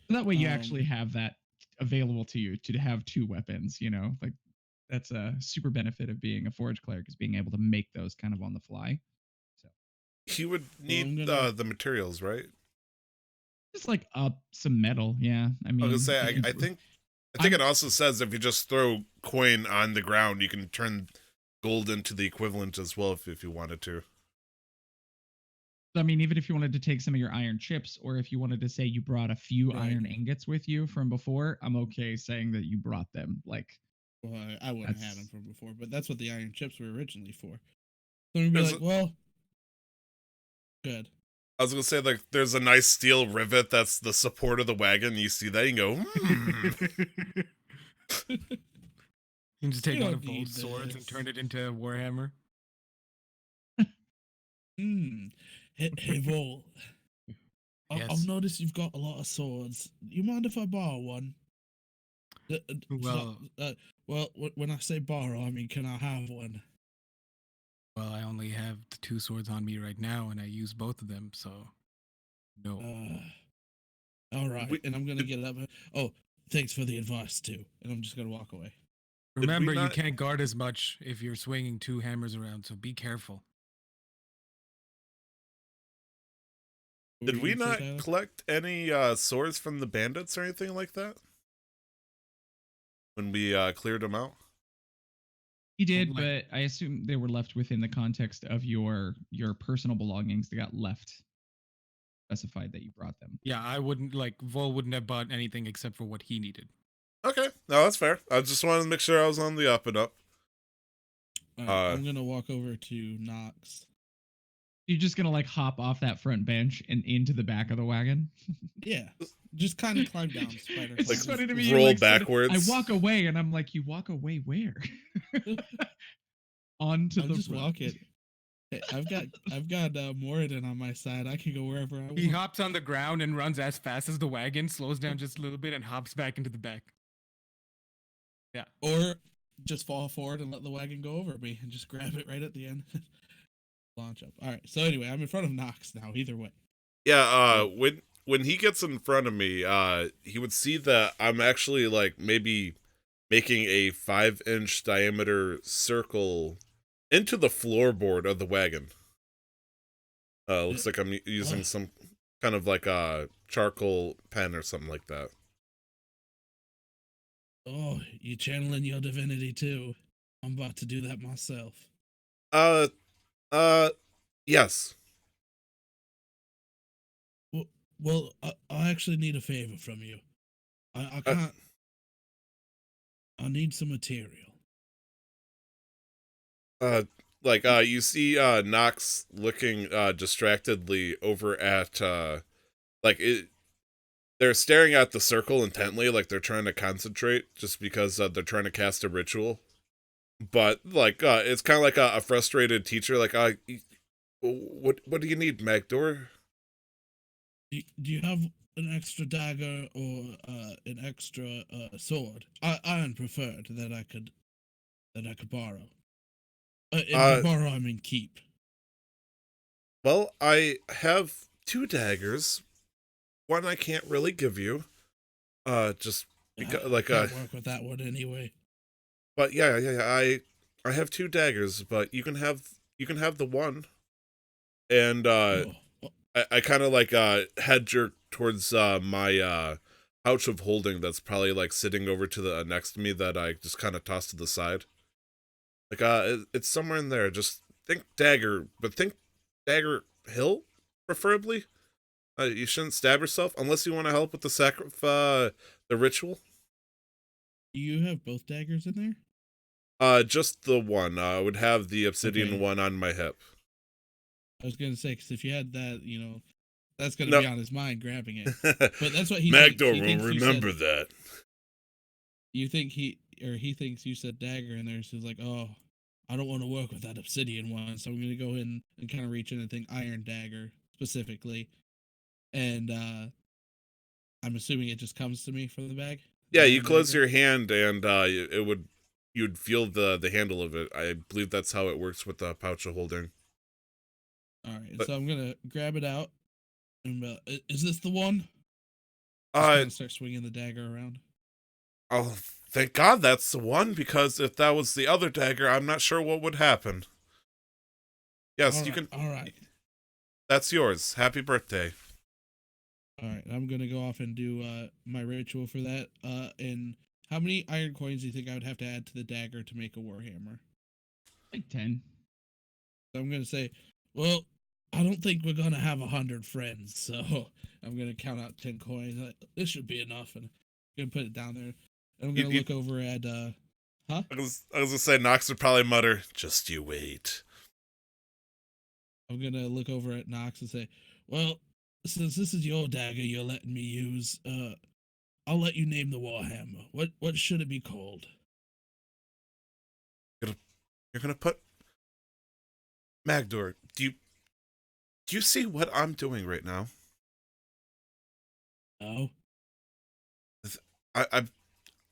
So that way, you Um, actually have that available to you to have two weapons. Like that's a super benefit of being a forge cleric, is being able to make those kind of on the fly. So He would need gonna- the materials, right? just like up some metal, yeah. I I mean, was gonna say, if you- I think I'm- it also says if you just throw coin on the ground, you can turn gold into the equivalent as well if you wanted to. I mean, even if you wanted to take some of your iron chips, or if you wanted to say you brought a few Right. iron ingots with you from before, I'm okay saying that you brought them. Like, Well, I wouldn't have had That's- them from before, but that's what the iron chips were originally for. So I'm gonna be There's like, well, good. I was gonna say, like, there's a nice steel rivet that's the support of the wagon. You see that, you go, You can just take You one don't of Vol's need swords and this. turn it into a Warhammer. Hey, Vol. Yes. I've noticed you've got a lot of swords. You mind if I borrow one? Well- When I say borrow, I mean, can I have one? Well, I only have the two swords on me right now, and I use both of them, so no. All right. We- And I'm gonna get up. Oh, thanks for the advice too. And I'm just gonna walk away. Remember, you not- can't guard as much if you're swinging two hammers around, so be careful. What Did were we you gonna not say, Tyler? collect any swords from the bandits or anything like that when we cleared them out? he did, like- but I assume they were left within the context of your personal belongings that got left. Specified that you brought them. Yeah, I wouldn't Vol wouldn't have bought anything except for what he needed. Okay, no, that's fair. I just wanted to make sure I was on the up and up. All right, I'm gonna walk over to Knox. You're just gonna like hop off that front bench and into the back of the wagon. Yeah, just kind of climb down, spider. It's Like, just funny to me. you, roll like, said, backwards. I walk away, and I'm like, you walk away where? Onto I'm the just front. walking. Hey, I've got Moradin on my side. I can go wherever I want. He hops on the ground and runs as fast as the wagon, slows down just a little bit, and hops back into the back. Or just fall forward and let the wagon go over me and just grab it right at the end. Launch up. All right. So anyway, I'm in front of Knox now. Either way. Yeah, when he gets in front of me, he would see that I'm actually like maybe making a 5-inch diameter circle into the floorboard of the wagon. Looks like I'm using some kind of like a charcoal pen or something like that. Oh, you channeling your divinity too. I'm about to do that myself. Yes. Well, I actually need a favor from you. I can't. I need some material. You see Nox looking distractedly over at they're staring at the circle intently, like they're trying to concentrate just because they're trying to cast a ritual. But it's kind of like a frustrated teacher, like what do you need, Magdor? Do you have an extra dagger or an extra sword? Iron preferred that I could borrow. By borrow, I mean keep. Well, I have 2 daggers. One I can't really give you. Just because Can't work with that one anyway. but yeah. I have 2 daggers, but you can have the one. And Oh, I kind of head jerk towards my pouch of holding that's probably like sitting over to the next to me that I just kind of tossed to the side. Like, it's somewhere in there. Just think dagger, but think dagger hill, preferably. You shouldn't stab yourself unless you want to help with the ritual. Do you have both daggers in there? Just the one. I would have the obsidian Okay. one on my hip. I was gonna say, because if you had that, that's gonna No. be on his mind grabbing it. But that's what he thinks. Magdor He will thinks you remember said- that. You think he thinks you said dagger in there, so he's like, oh, I don't want to work with that obsidian one, so I'm gonna go in and kind of reach in and think iron dagger specifically, and I'm assuming it just comes to me from the bag. Yeah, The you iron close dagger? your hand and you'd feel the handle of it. I believe that's how it works with the pouch of holding. All right, But- so I'm gonna grab it out. And is this the one? Just Uh, kind of start swinging the dagger around. oh, thank God that's the one, because if that was the other dagger, I'm not sure what would happen. Yes, you can. All right. That's yours. Happy birthday. All right, I'm gonna go off and do my ritual for that. And how many iron coins do you think I would have to add to the dagger to make a warhammer? Like 10. So I'm gonna say, well, I don't think we're gonna have 100 friends, so I'm gonna count out 10 coins. This should be enough, and I'm gonna put it down there. And I'm gonna You- look over at I was gonna say Nox would probably mutter, "Just you wait." I'm gonna look over at Nox and say, well, since this is your dagger you're letting me use, I'll let you name the warhammer. What should it be called? You're gonna put Magdor. Do you see what I'm doing right now? Oh,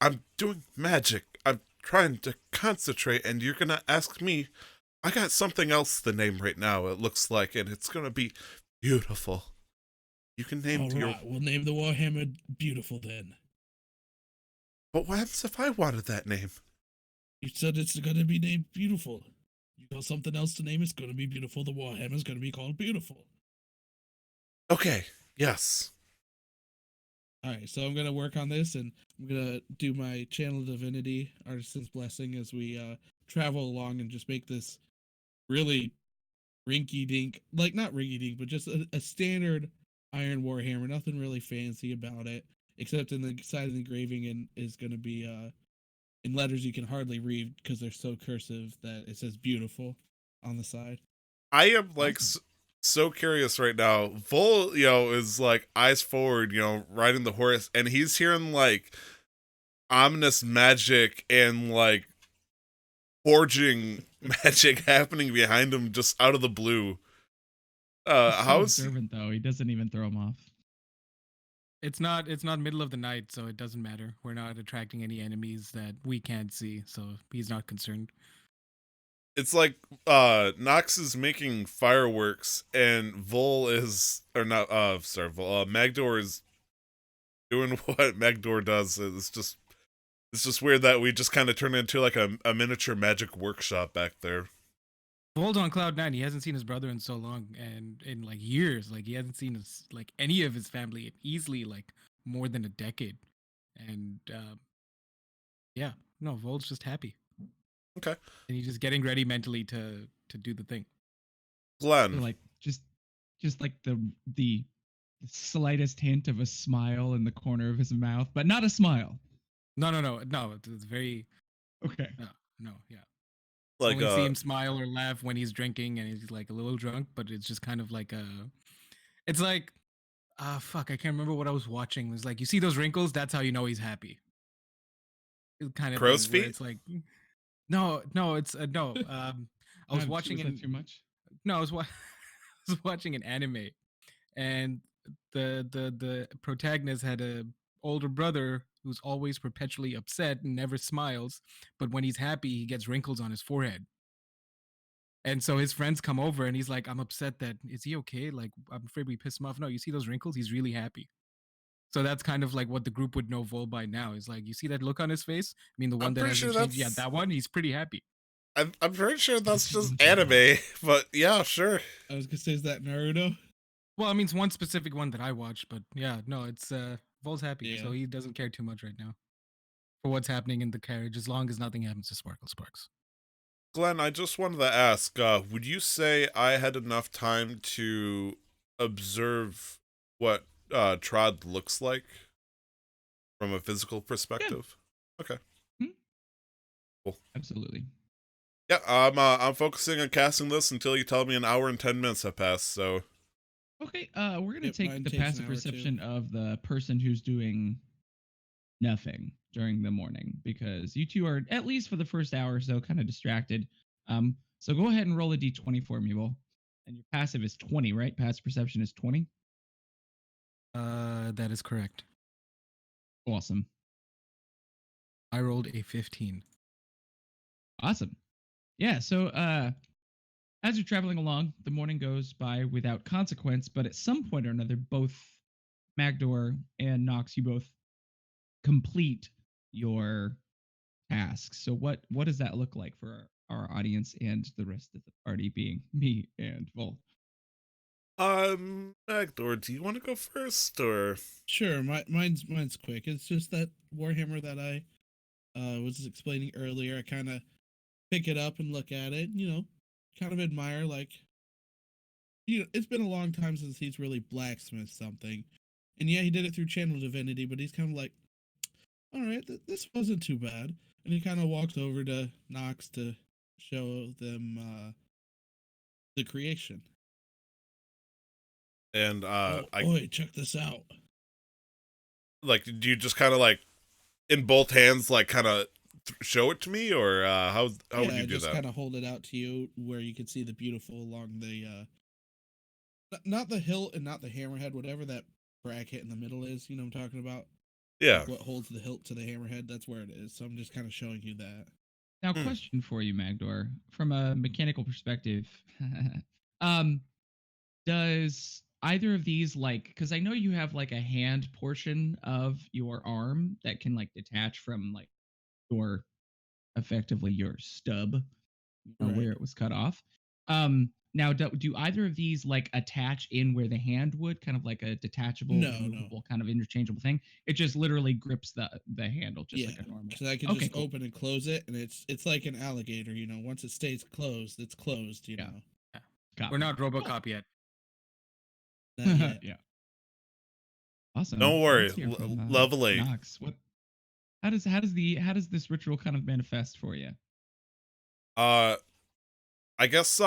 I'm doing magic. I'm trying to concentrate, and you're gonna ask me. I got something else to name right now. It looks like, and it's gonna be beautiful. You can name all your. right. We'll name the warhammer Beautiful then. But what happens if I wanted that name? You said it's gonna be named Beautiful. You got something else to name? It's gonna be Beautiful. The warhammer's gonna be called Beautiful. Okay. Yes. All right, so I'm gonna work on this, and I'm gonna do my channel divinity, artisan's blessing, as we travel along and just make this really rinky dink, like not rinky dink, but just a standard iron warhammer. Nothing really fancy about it, except in the side of the engraving, and is gonna be in letters you can hardly read because they're so cursive that it says beautiful on the side. I am like so curious right now. Vol, is like eyes forward, riding the horse, and he's hearing like ominous magic and like forging magic happening behind him just out of the blue. He's so How's observant though. He doesn't even throw him off. It's not middle of the night, so it doesn't matter. We're not attracting any enemies that we can't see, so he's not concerned. it's like Nox is making fireworks and Vol is or not sorry, Vol, Magdor is doing what Magdor does. It's just weird that we just kind of turned into like a miniature magic workshop back there. Vold on cloud 9. He hasn't seen his brother in so long, and in like years. Like he hasn't seen his like any of his family in easily like more than a decade. And yeah, no, Vold's just happy. Okay. And he's just getting ready mentally to do the thing. Glenn. So, like just like the slightest hint of a smile in the corner of his mouth, but not a smile. No. It's very Okay. no, yeah. Like Only see him smile or laugh when he's drinking and he's like a little drunk, but it's just kind of like it's like fuck, I can't remember what I was watching. It was like you see those wrinkles, that's how you know he's happy. It's kind of crow's thing where feet? It's like no, it's no. I was watching Was that too much? no, I was I was watching an anime, and the protagonist had a older brother who's always perpetually upset and never smiles, but when he's happy, he gets wrinkles on his forehead. And so his friends come over and he's like, I'm upset that is he okay? Like, I'm afraid we pissed him off. No, you see those wrinkles? He's really happy. So that's kind of like what the group would know Vol by now. Is like, you see that look on his face? I mean, the one I'm that pretty hasn't sure changed. Yeah, that's- that one, he's pretty happy. I'm pretty sure that's just Interesting. anime, but yeah, sure. I was gonna say, is that Naruto? Well, I mean, it's one specific one that I watched, but yeah, no, it's Vol's happy, so Yeah. he doesn't care too much right now for what's happening in the carriage, as long as nothing happens to Sparkle Sparks. Glenn, I just wanted to ask, would you say I had enough time to observe what Trod looks like from a physical perspective? Okay. Mhm. Cool. Absolutely. Yeah, I'm focusing on casting this until you tell me an hour and 10 minutes have passed, so Okay, we're gonna Yep, take mine the takes an passive hour, too. perception of the person who's doing nothing during the morning because you two are, at least for the first hour or so, kind of distracted. So go ahead and roll a d20 for me, Will. And your passive is 20, right? Passive perception is 20. That is correct. Awesome. I rolled a 15. Awesome. Yeah, so as you're traveling along, the morning goes by without consequence, but at some point or another, both Magdor and Nox, you both complete your tasks. So what does that look like for our audience and the rest of the party, being me and Vol? Magdor, do you want to go first, or? Sure, mine's quick. It's just that Warhammer that I was explaining earlier. I kind of pick it up and look at it. Kind of admire, like, it's been a long time since he's really blacksmith something, and yeah, he did it through Channel Divinity, but he's kind of like, all right, this wasn't too bad. And he kind of walks over to Nox to show them the creation. And Oi, check this out. like, do you just kind of like in both hands, like kind of show it to me, or how would you do just that? kind of hold it out to you where you can see the beautiful along the not the hilt and not the hammerhead, whatever that bracket in the middle is. You know what I'm talking about? Yeah. Like what holds the hilt to the hammerhead? That's where it is. So I'm just kind of showing you that. Now, question for you, Magdor, from a mechanical perspective, does either of these, like, because I know you have like a hand portion of your arm that can like detach from like your, effectively your stub, Right. where it was cut off. Now, do either of these like attach in where the hand would, kind of like a detachable, No. removable, kind of interchangeable thing? It just literally grips the handle, just Yeah, like a normal. because I can Okay, just cool. open and close it, and it's like an alligator. Once it stays closed, it's closed. Yeah. Know. Got We're me. not RoboCop yet. Not yet. Yeah. Awesome. Don't worry, Let's hear from, level 8. Nox. How does this ritual kind of manifest for you? I guess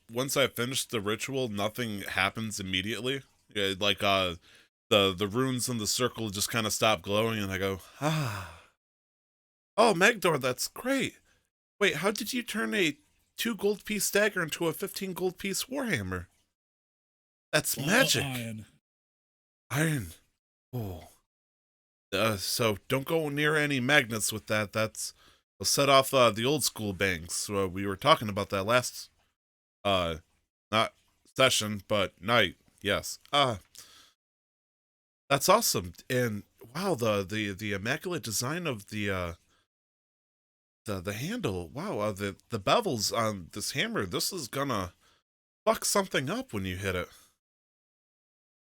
once I finish the ritual, nothing happens immediately. Yeah, like the runes in the circle just kind of stop glowing, and I go, ah. Oh, Magdor, that's great. Wait, how did you turn a 2 gold piece dagger into a 15 gold piece warhammer? That's magic. Iron. Oh. So don't go near any magnets with that. That'll set off the old school bangs. We were talking about that last not session, but night. Yes. That's awesome. And wow, the immaculate design of the handle. Wow, the bevels on this hammer. This is gonna fuck something up when you hit it.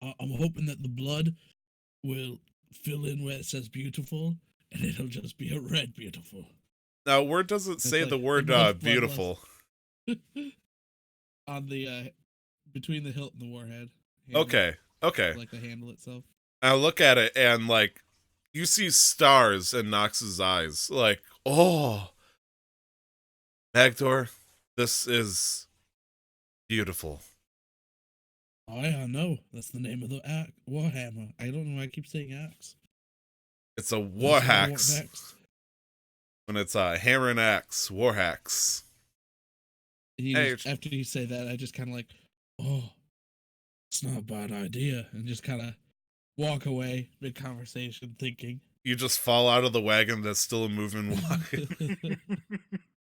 I'm hoping that the blood will fill in where it says beautiful, and it'll just be a red beautiful. Now, where does it say like the word enough beautiful? On the between the hilt and the warhead. Okay. Like the handle itself. I look at it and like you see stars in Nox's eyes. Like, oh, Magdor, this is beautiful. Oh yeah, no, that's the name of the warhammer. I don't know why I keep saying axe. It's a warhax. When it's a hammer and axe, warhax. After you say that, I just kind of like, oh, it's not a bad idea, and just kind of walk away mid conversation, thinking. You just fall out of the wagon that's still a moving wagon.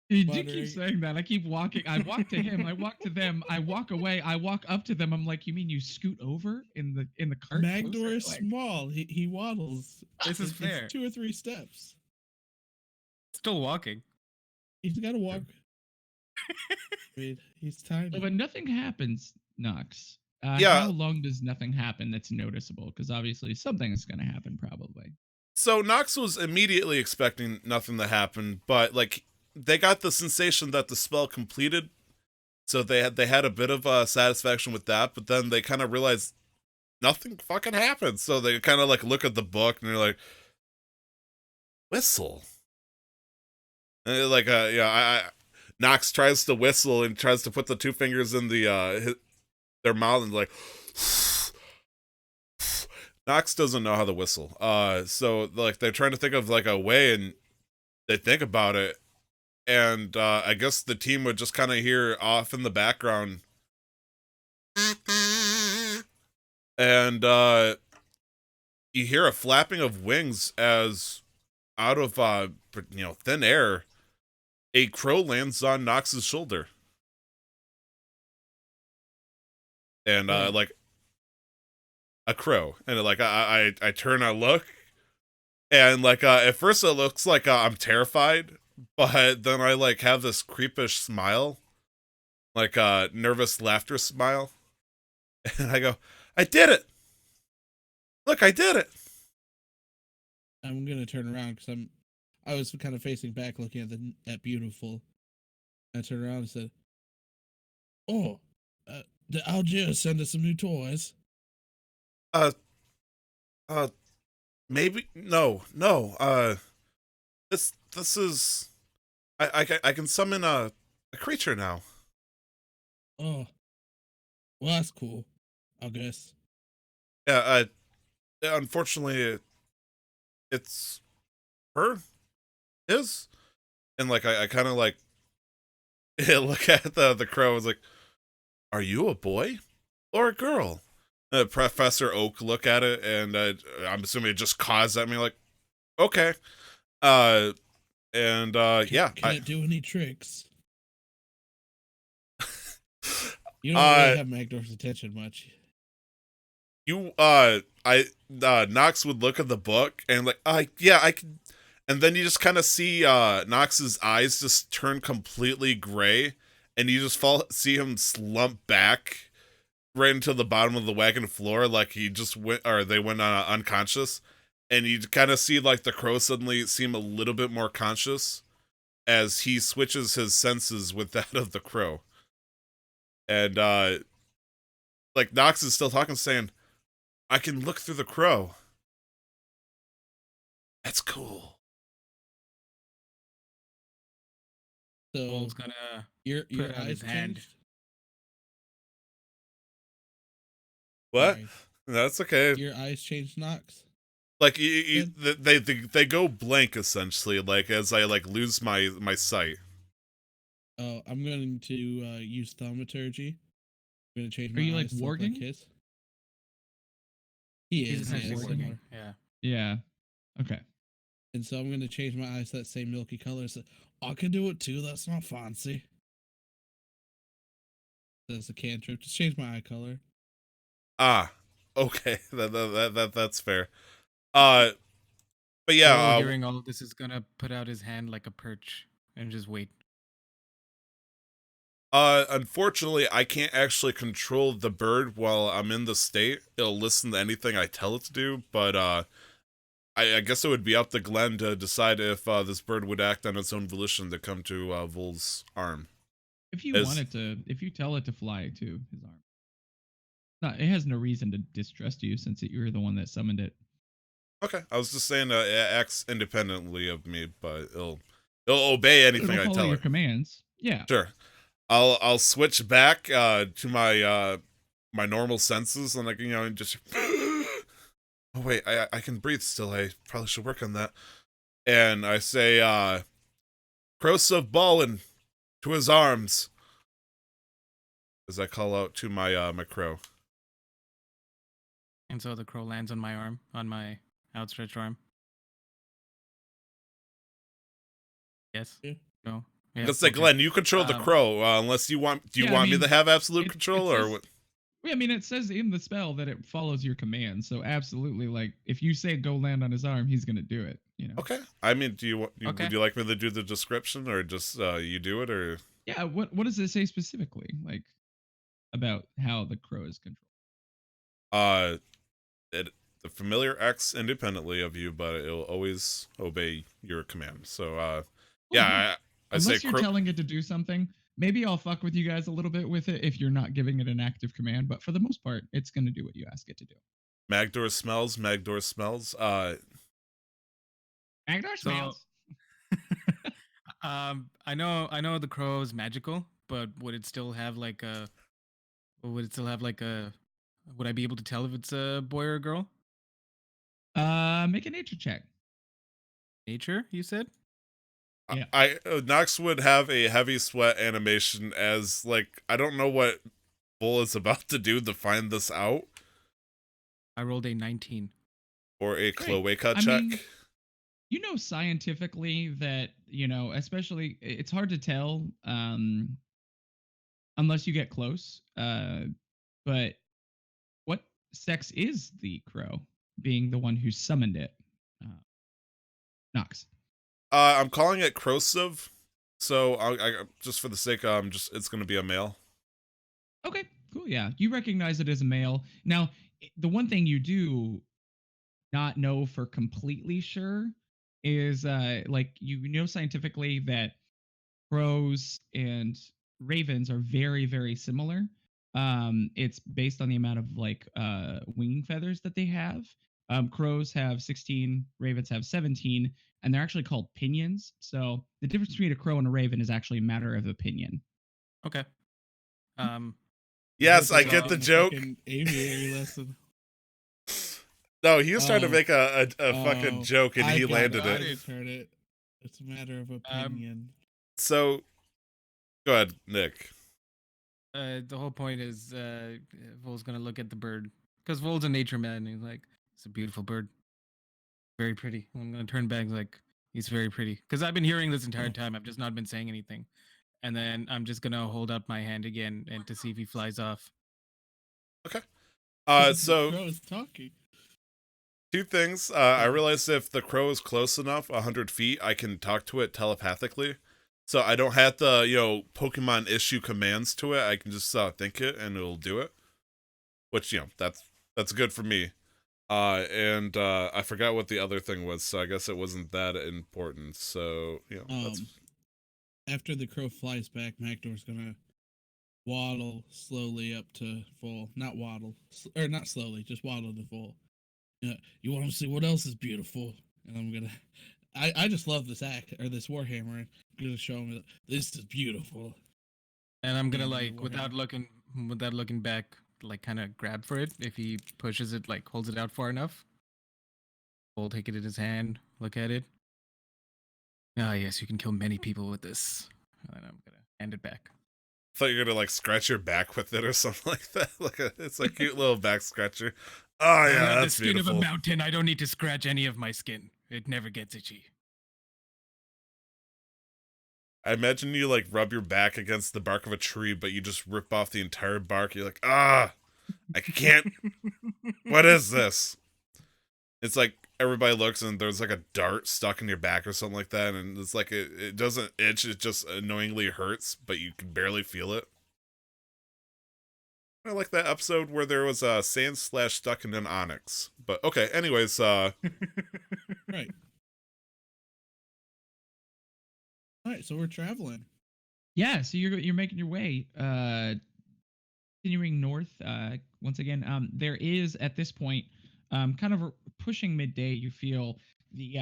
You do keep saying that. I keep walking. I walk to him. I walk to them. I walk away. I walk up to them. I'm like, you mean you scoot over in the cart? Magdor is small. He waddles. This is fair. It's 2 or 3 steps. Still walking. He's got to walk. I mean, he's tiny. But nothing happens, Nox. Yeah. How long does nothing happen that's noticeable? Because obviously something is going to happen, probably. So Nox was immediately expecting nothing to happen, but like they got the sensation that the spell completed, so they had a bit of satisfaction with that. But then they kind of realized nothing fucking happened, so they kind of like look at the book and they're like, whistle. And they're like, Nox tries to whistle and tries to put the two fingers in their mouth and like. Nox doesn't know how to whistle. So like they're trying to think of like a way, and they think about it, and I guess the team would just kind of hear off in the background, and you hear a flapping of wings as out of thin air, a crow lands on Nox's shoulder, and like a crow, and like I turn, I look, and like at first it looks like I'm terrified, but then I like have this creepish smile, like a nervous laughter smile, and I go, I did it! Look, I did it! I'm gonna turn around because I was kind of facing back, looking at Beautiful. I turned around and said, "Oh, did Algier send us some new toys?" Maybe no. This is I can summon a creature now. Oh, well, that's cool, I guess. Yeah, unfortunately it's his, and like I kind of like look at the crow. I was like, are you a boy or a girl? Professor Oak look at it, and I'm assuming it just caused at me like, okay, yeah, Can't do any tricks. You don't really have Magdor's attention much. Nox would look at the book and like, yeah, I can, and then you just kind of see Nox's eyes just turn completely gray, and you just see him slump back right into the bottom of the wagon floor, like he just went, or they went unconscious, and you kind of see like the crow suddenly seem a little bit more conscious as he switches his senses with that of the crow, and like Nox is still talking, saying, I can look through the crow. That's cool. So Bull's gonna your put out eyes his hand. changed? What? Sorry. That's okay. Your eyes changed, Nox? Like they go blank essentially, like as I like lose my sight. Oh, I'm going to use thaumaturgy. I'm going to change Are my you, like, eyes to look warging? like his. He He's is, essentially yes. working. Yeah. Yeah. Okay. And so I'm going to change my eyes to that same milky color. So I can do it too. That's not fancy. That's a cantrip. Just change my eye color. Ah, okay. That's fair. But yeah, Bull, during all of this, is gonna put out his hand like a perch and just wait. unfortunately, I can't actually control the bird while I'm in the state. It'll listen to anything I tell it to do, but I guess it would be up to Glenn to decide if this bird would act on its own volition to come to Vol's arm. If you if you tell it to fly to his arm, it has no reason to distrust you since you're the one that summoned it. Okay, I was just saying it acts independently of me, but it'll obey anything It'll I follow tell your it. commands. Yeah. Sure. I'll switch back to my my normal senses, and like, and just oh wait, I can breathe still. I probably should work on that. And I say Crows of Ballin to his arms as I call out to my my crow. And so the crow lands on my arm, on my outstretched arm. Yes? Yeah. No? Yeah, Let's say, okay. Glenn, you control the crow, unless you want. Do you Yeah, I want me mean, to have absolute it control, says- or what? Yeah, I mean, it says in the spell that it follows your commands. So absolutely, like if you say go land on his arm, he's gonna do it. You know. Okay. I mean, do you Okay. would you like me to do the description, or just you do it, or? Yeah. What does it say specifically, like about how the crow is controlled? The familiar acts independently of you, but it'll always obey your command. So, yeah, I say Unless you're crow. telling it to do something, maybe I'll fuck with you guys a little bit with it if you're not giving it an active command. But for the most part, it's going to do what you ask it to do. Magdor smells. Magdor smells. Magdar So- smells. I know the crow is magical, but would it still have like a? Would it still have like a? Would I be able to tell if it's a boy or a girl? Make a nature check. Nature, you said. Yeah. Nox would have a heavy sweat animation as like I don't know what Bull is about to do to find this out, I rolled a 19. or a cloaca I check. mean, you know scientifically that, especially it's hard to tell unless you get close. But what sex is the crow, being the one who summoned it? Nox. I'm calling it Krosiv, so I just for the sake, it's gonna be a male. Okay, cool. Yeah, you recognize it as a male. Now, the one thing you do not know for completely sure is like you know scientifically that crows and ravens are very very similar. It's based on the amount of like wing feathers that they have. Crows have 16, ravens have 17, and they're actually called pinions. So the difference between a crow and a raven is actually a matter of opinion. Okay. Yes, I That's get like the in joke. fucking aviary lesson. No, he was trying to Oh. make a fucking joke, and I he got landed I it. just heard it. It's a matter of opinion. So, go ahead, Nick. The whole point is Vol's gonna look at the bird because Vol's a nature man. And he's like, "It's a beautiful bird, very pretty." I'm gonna turn back like, "He's very pretty," because I've been hearing this entire time. I've just not been saying anything, and then I'm just gonna hold up my hand again and to see if he flies off. The So crow is talking. two things. I realized if the crow is close enough, 100 feet, I can talk to it telepathically. So I don't have to, Pokemon issue commands to it. I can just think it and it'll do it. Which, that's good for me. And I forgot what the other thing was, so I guess it wasn't that important. So, that's After the crow flies back, Magdor's gonna waddle slowly up to Vol. Not waddle, or not slowly, just waddle to Vol. You want to see what else is beautiful? And I'm gonna. I just love this this Warhammer. I'm gonna show him that this is beautiful. And I'm gonna Yeah, like Warhammer. without looking back, like kind of grab for it if he pushes it, like holds it out far enough. Vol take it in his hand, look at it. Ah, yes, you can kill many people with this. And I'm gonna hand it back. I thought you were gonna scratch your back with it or something like that. It's a cute little back scratcher. Oh I yeah, have that's the skin beautiful. of a mountain. I don't need to scratch any of my skin. It never gets itchy. I imagine you rub your back against the bark of a tree, but you just rip off the entire bark. You're like, I can't. What is this? It's like everybody looks and there's like a dart stuck in your back or something like that, and it's like it doesn't itch, it just annoyingly hurts, but you can barely feel it. I like that episode where there was a sand slash stuck in an onyx. But okay, anyways, Right. All right, so we're traveling. Yeah, so you're making your way, continuing north. Once again, there is at this point, kind of pushing midday. You feel the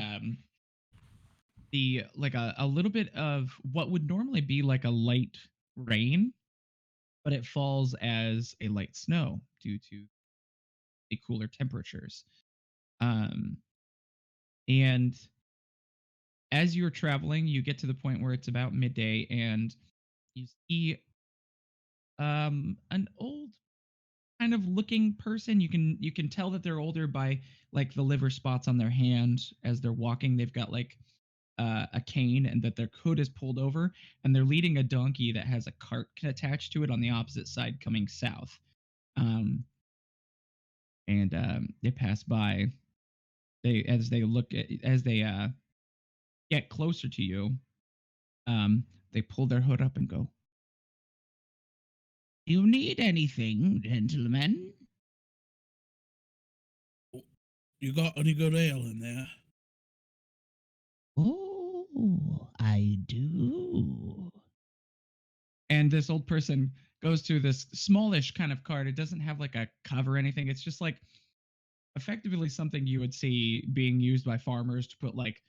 like a little bit of what would normally be like a light rain, but it falls as a light snow due to the cooler temperatures. And as you're traveling, you get to the point where it's about midday, and you see an old kind of looking person. You can tell that they're older by like the liver spots on their hand as they're walking. They've got like a cane, and that their coat is pulled over, and they're leading a donkey that has a cart attached to it on the opposite side coming south. And they pass by. As they get closer to you, they pull their hood up and go, "You need anything, gentlemen?" You got any good ale in there? "Oh, I do." And this old person goes to this smallish kind of cart. It doesn't have like a cover or anything. It's just like effectively something you would see being used by farmers to put like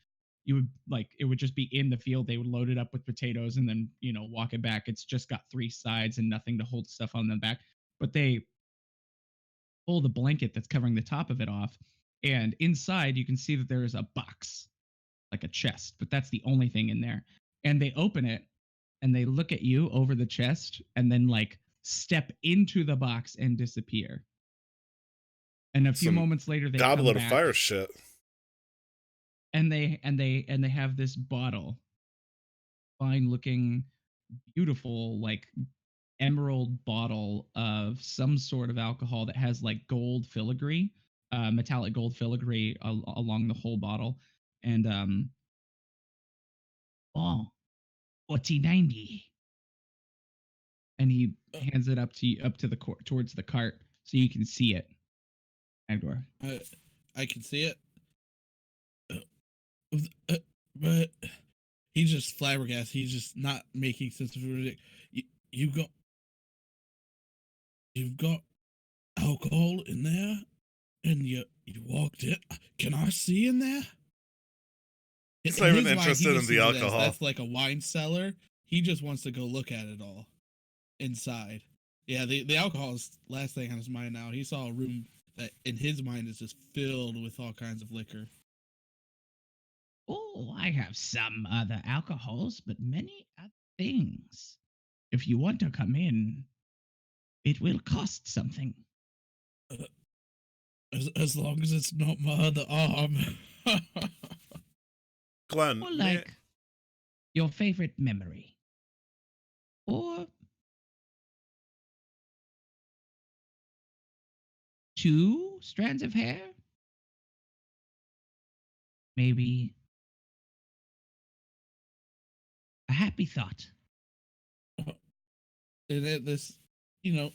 you would like it would just be in the field. They would load it up with potatoes and then walk it back. It's just got three sides and nothing to hold stuff on the back. But they pull the blanket that's covering the top of it off, and inside you can see that there is a box, like a chest, but that's the only thing in there. And they open it and they look at you over the chest and then like step into the box and disappear. And a few Some moments later they Goblet come of back fire shit. and they have this bottle, fine looking, beautiful, like emerald bottle of some sort of alcohol that has like gold filigree, metallic gold filigree along the whole bottle. And oh, 4090. And he hands it up to you, up to the court, towards the cart, so you can see it. Agdor. I can see it. But he's just flabbergasted. He's just not making sense of it. You got you've got alcohol in there, and you walked it. Can I see in there? He's In not even his mind, he interested in just the sees it as alcohol. That's like a wine cellar. He just wants to go look at it all inside. Yeah, the alcohol is last thing on his mind now. He saw a room that in his mind is just filled with all kinds of liquor. Oh, I have some other alcohols, but many other things. If you want to come in, it will cost something. As long as it's not my other arm. Glenn, Or like your favorite memory. Or 2 strands of hair. Maybe a happy thought. And this,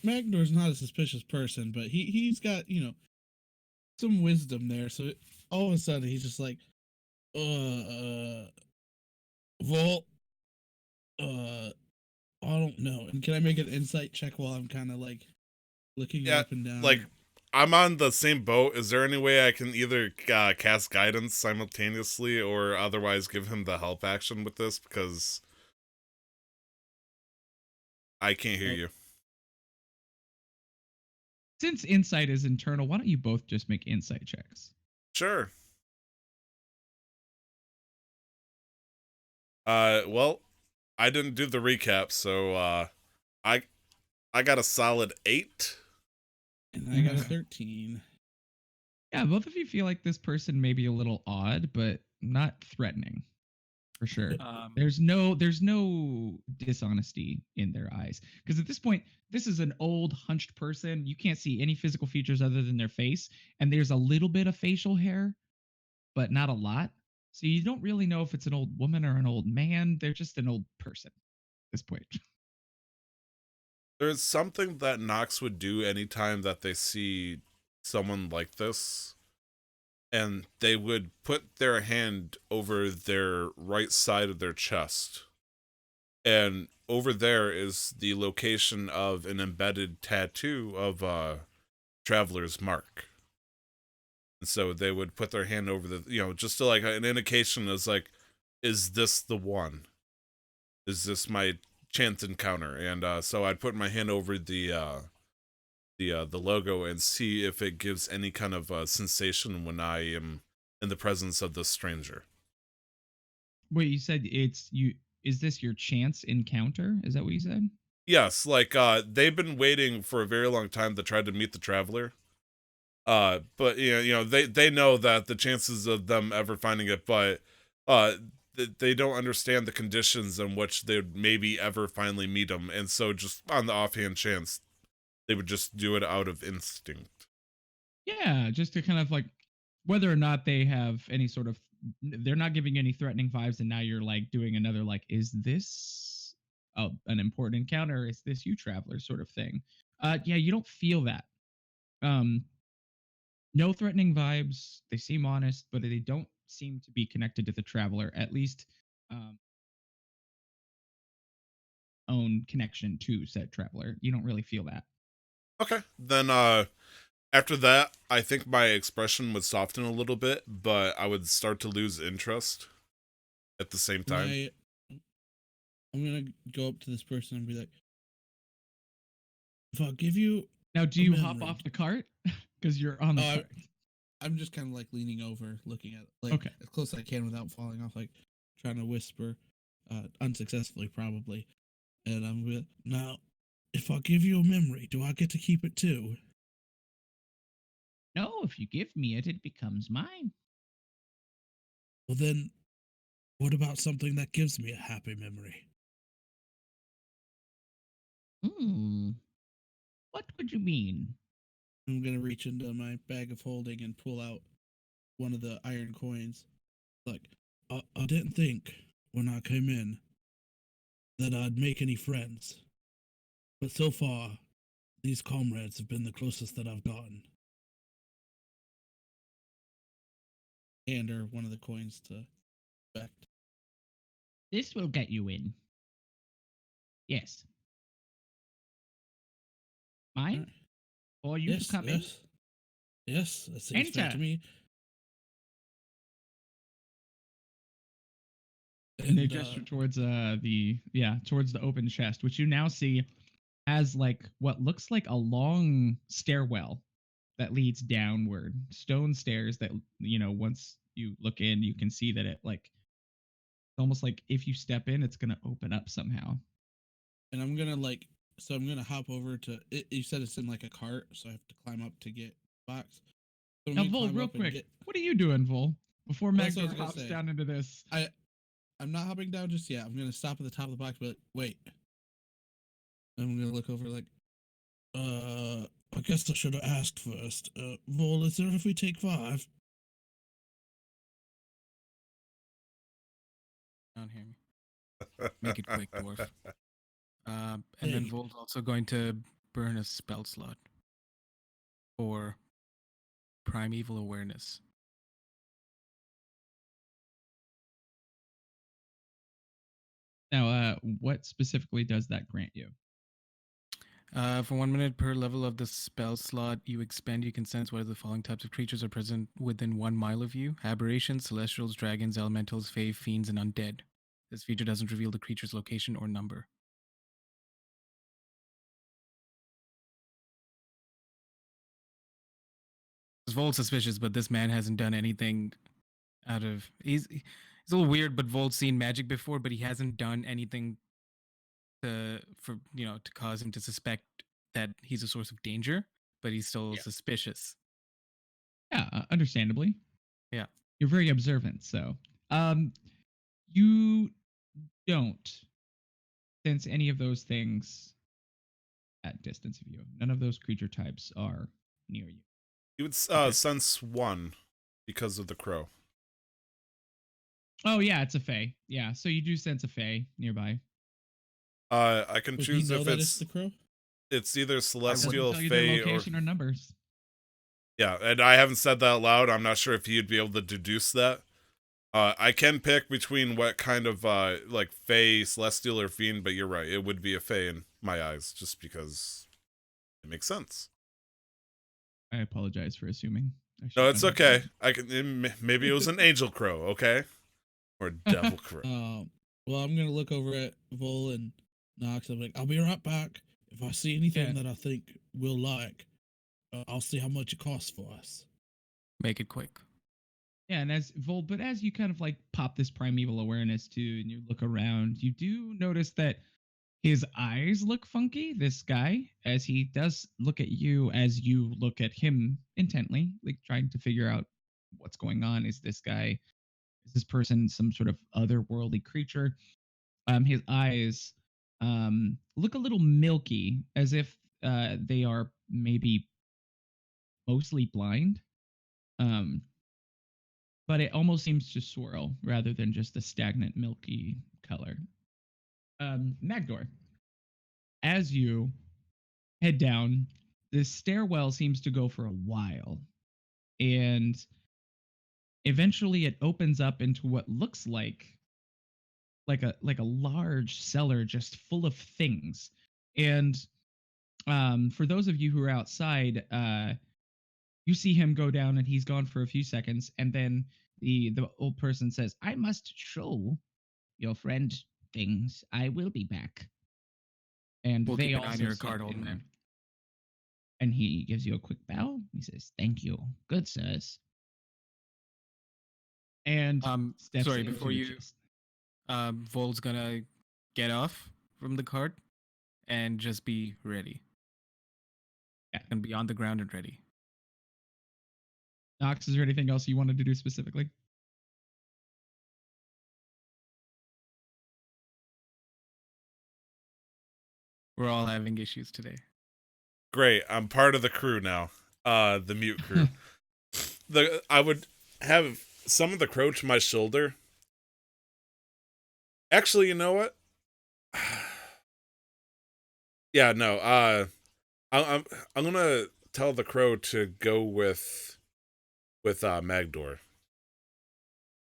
Magnor's not a suspicious person, but he's got, some wisdom there. So all of a sudden he's just like, Vol, I don't know. And can I make an insight check while I'm kind of like looking up and down? like I'm on the same boat. Is there any way I can either cast guidance simultaneously or otherwise give him the help action with this? Because I can't hear you. Since insight is internal, why don't you both just make insight checks? Sure. Well, I didn't do the recap, so I got a solid 8. And I got a 13. Yeah, both of you feel like this person may be a little odd, but not threatening. For sure. There's no dishonesty in their eyes. Because at this point, this is an old hunched person. You can't see any physical features other than their face. And there's a little bit of facial hair, but not a lot. So you don't really know if it's an old woman or an old man. They're just an old person at this point. There's something that Nox would do anytime that they see someone like this, and they would put their hand over their right side of their chest. And over there is the location of an embedded tattoo of Traveler's Mark. And so they would put their hand over the, just to like an indication is like, is this the one? Is this my chance encounter? And so I'd put my hand over the logo and see if it gives any kind of sensation when I am in the presence of the stranger. Wait, you said it's you. Is this your chance encounter? Is that what you said? Yes, like they've been waiting for a very long time to try to meet the traveler. But they know that the chances of them ever finding it, but they don't understand the conditions in which they'd maybe ever finally meet him, and so just on the offhand chance, they would just do it out of instinct. Yeah, just to kind of like whether or not they have any sort of, they're not giving any threatening vibes, and now you're like doing another like, is this an important encounter? Is this you, traveler, sort of thing? Yeah, you don't feel that. No threatening vibes. They seem honest, but they don't seem to be connected to the traveler, at least own connection to said traveler. You don't really feel that. Okay. Then after that, I think my expression would soften a little bit, but I would start to lose interest at the same time. I'm gonna go up to this person and be like, if I'll give you Now, do a you hop memory- off the cart? Because you're on the Oh, cart. I'm just kind of like leaning over, looking at it, like Okay. as close as I can without falling off, like trying to whisper, unsuccessfully probably. And I'm with now. If I give you a memory, do I get to keep it too? No, if you give me it, it becomes mine. Well then, what about something that gives me a happy memory? What would you mean? I'm gonna reach into my bag of holding and pull out one of the iron coins. Like, I didn't think when I came in that I'd make any friends, but so far, these comrades have been the closest that I've gotten. Hand her one of the coins to Beck. This will get you in. Yes. Mine? Or you Yes, to come yes, yes. That seems fair to Anytime. me. in? And they gesture towards towards the open chest, which you now see has like what looks like a long stairwell that leads downward. Stone stairs that once you look in, you can see that it's almost like if you step in, it's gonna open up somehow. And I'm gonna I'm gonna hop over to it. You said it's in like a cart, so I have to climb up to get box. So I'm Now, gonna Vol, climb real up and quick, what are you doing, Vol? Before Well, that's what I was Magdor gonna hops say. down into this. I'm not hopping down just yet. I'm gonna stop at the top of the box, but wait. I'm gonna look over like, I guess I should have asked first. Vol, is there if we take 5? Don't hear me. Make it quick, dwarf. And then Hey. Vol's also going to burn a spell slot for primeval awareness. Now, what specifically does that grant you? For 1 minute per level of the spell slot you expend, you can sense whether the following types of creatures are present within 1 mile of you: aberrations, celestials, dragons, elementals, fae, fiends, and undead. This feature doesn't reveal the creature's location or number. It's Vol's suspicious, but this man hasn't done anything out of. He's a little weird, but Vol's seen magic before, but he hasn't done anything to cause him to suspect that he's a source of danger. But he's still suspicious. Yeah, understandably. Yeah. You're very observant, so you don't sense any of those things at distance of you. None of those creature types are near you. You would Okay. sense one because of the crow. Oh yeah, it's a fae. Yeah, so you do sense a fae nearby. I can Does he choose know if that it's the crow? it's either Doesn't celestial, tell you their fae, or location or numbers. yeah. And I haven't said that out loud. I'm not sure if he'd be able to deduce that. I can pick between what kind of like fae, celestial, or fiend, but you're right. It would be a fae in my eyes, just because it makes sense. I apologize for assuming. I should No, have it's done okay. that. I can maybe it was an angel crow, okay, or a devil crow. Well, I'm gonna look over at Vol and Nox. I'm like, I'll be right back. If I see anything Yeah. that I think we'll like, I'll see how much it costs for us. Make it quick. Yeah, and as you kind of like pop this primeval awareness too, and you look around, you do notice that his eyes look funky, this guy, as he does look at you as you look at him intently, like trying to figure out what's going on. Is this person some sort of otherworldly creature? His eyes look a little milky, as if they are maybe mostly blind. But it almost seems to swirl rather than just a stagnant milky color. Magdor, as you head down, this stairwell seems to go for a while, and eventually it opens up into what looks like like a large cellar just full of things. And for those of you who are outside, you see him go down and he's gone for a few seconds, and then the old person says, "I must show your friend things. I will be back." And We'll they keep an eye on also your step card, old in, man. and he gives you a quick bow. He says, "Thank you, good sirs," and steps Sorry, into before the you, chest. Vol's gonna get off from the cart and just be ready. Yeah. And be on the ground and ready. Knox, is there anything else you wanted to do specifically? We're all having issues today. Great, I'm part of the crew now. The mute crew. I would have some of the crow to my shoulder. Actually, you know what? Yeah, no. I'm gonna tell the crow to go with Magdor,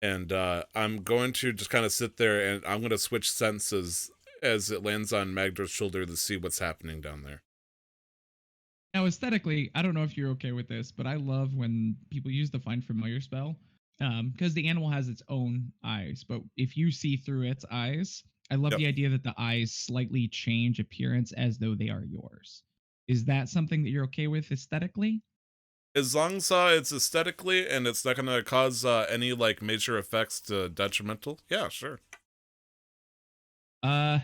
and I'm going to just kind of sit there, and I'm gonna switch senses as it lands on Magdor's shoulder to see what's happening down there. Now, aesthetically, I don't know if you're okay with this, but I love when people use the Find Familiar spell, because the animal has its own eyes. But if you see through its eyes, I love Yep. the idea that the eyes slightly change appearance as though they are yours. Is that something that you're okay with aesthetically? As long as it's aesthetically and it's not gonna cause any like major effects to detrimental, yeah, sure. No,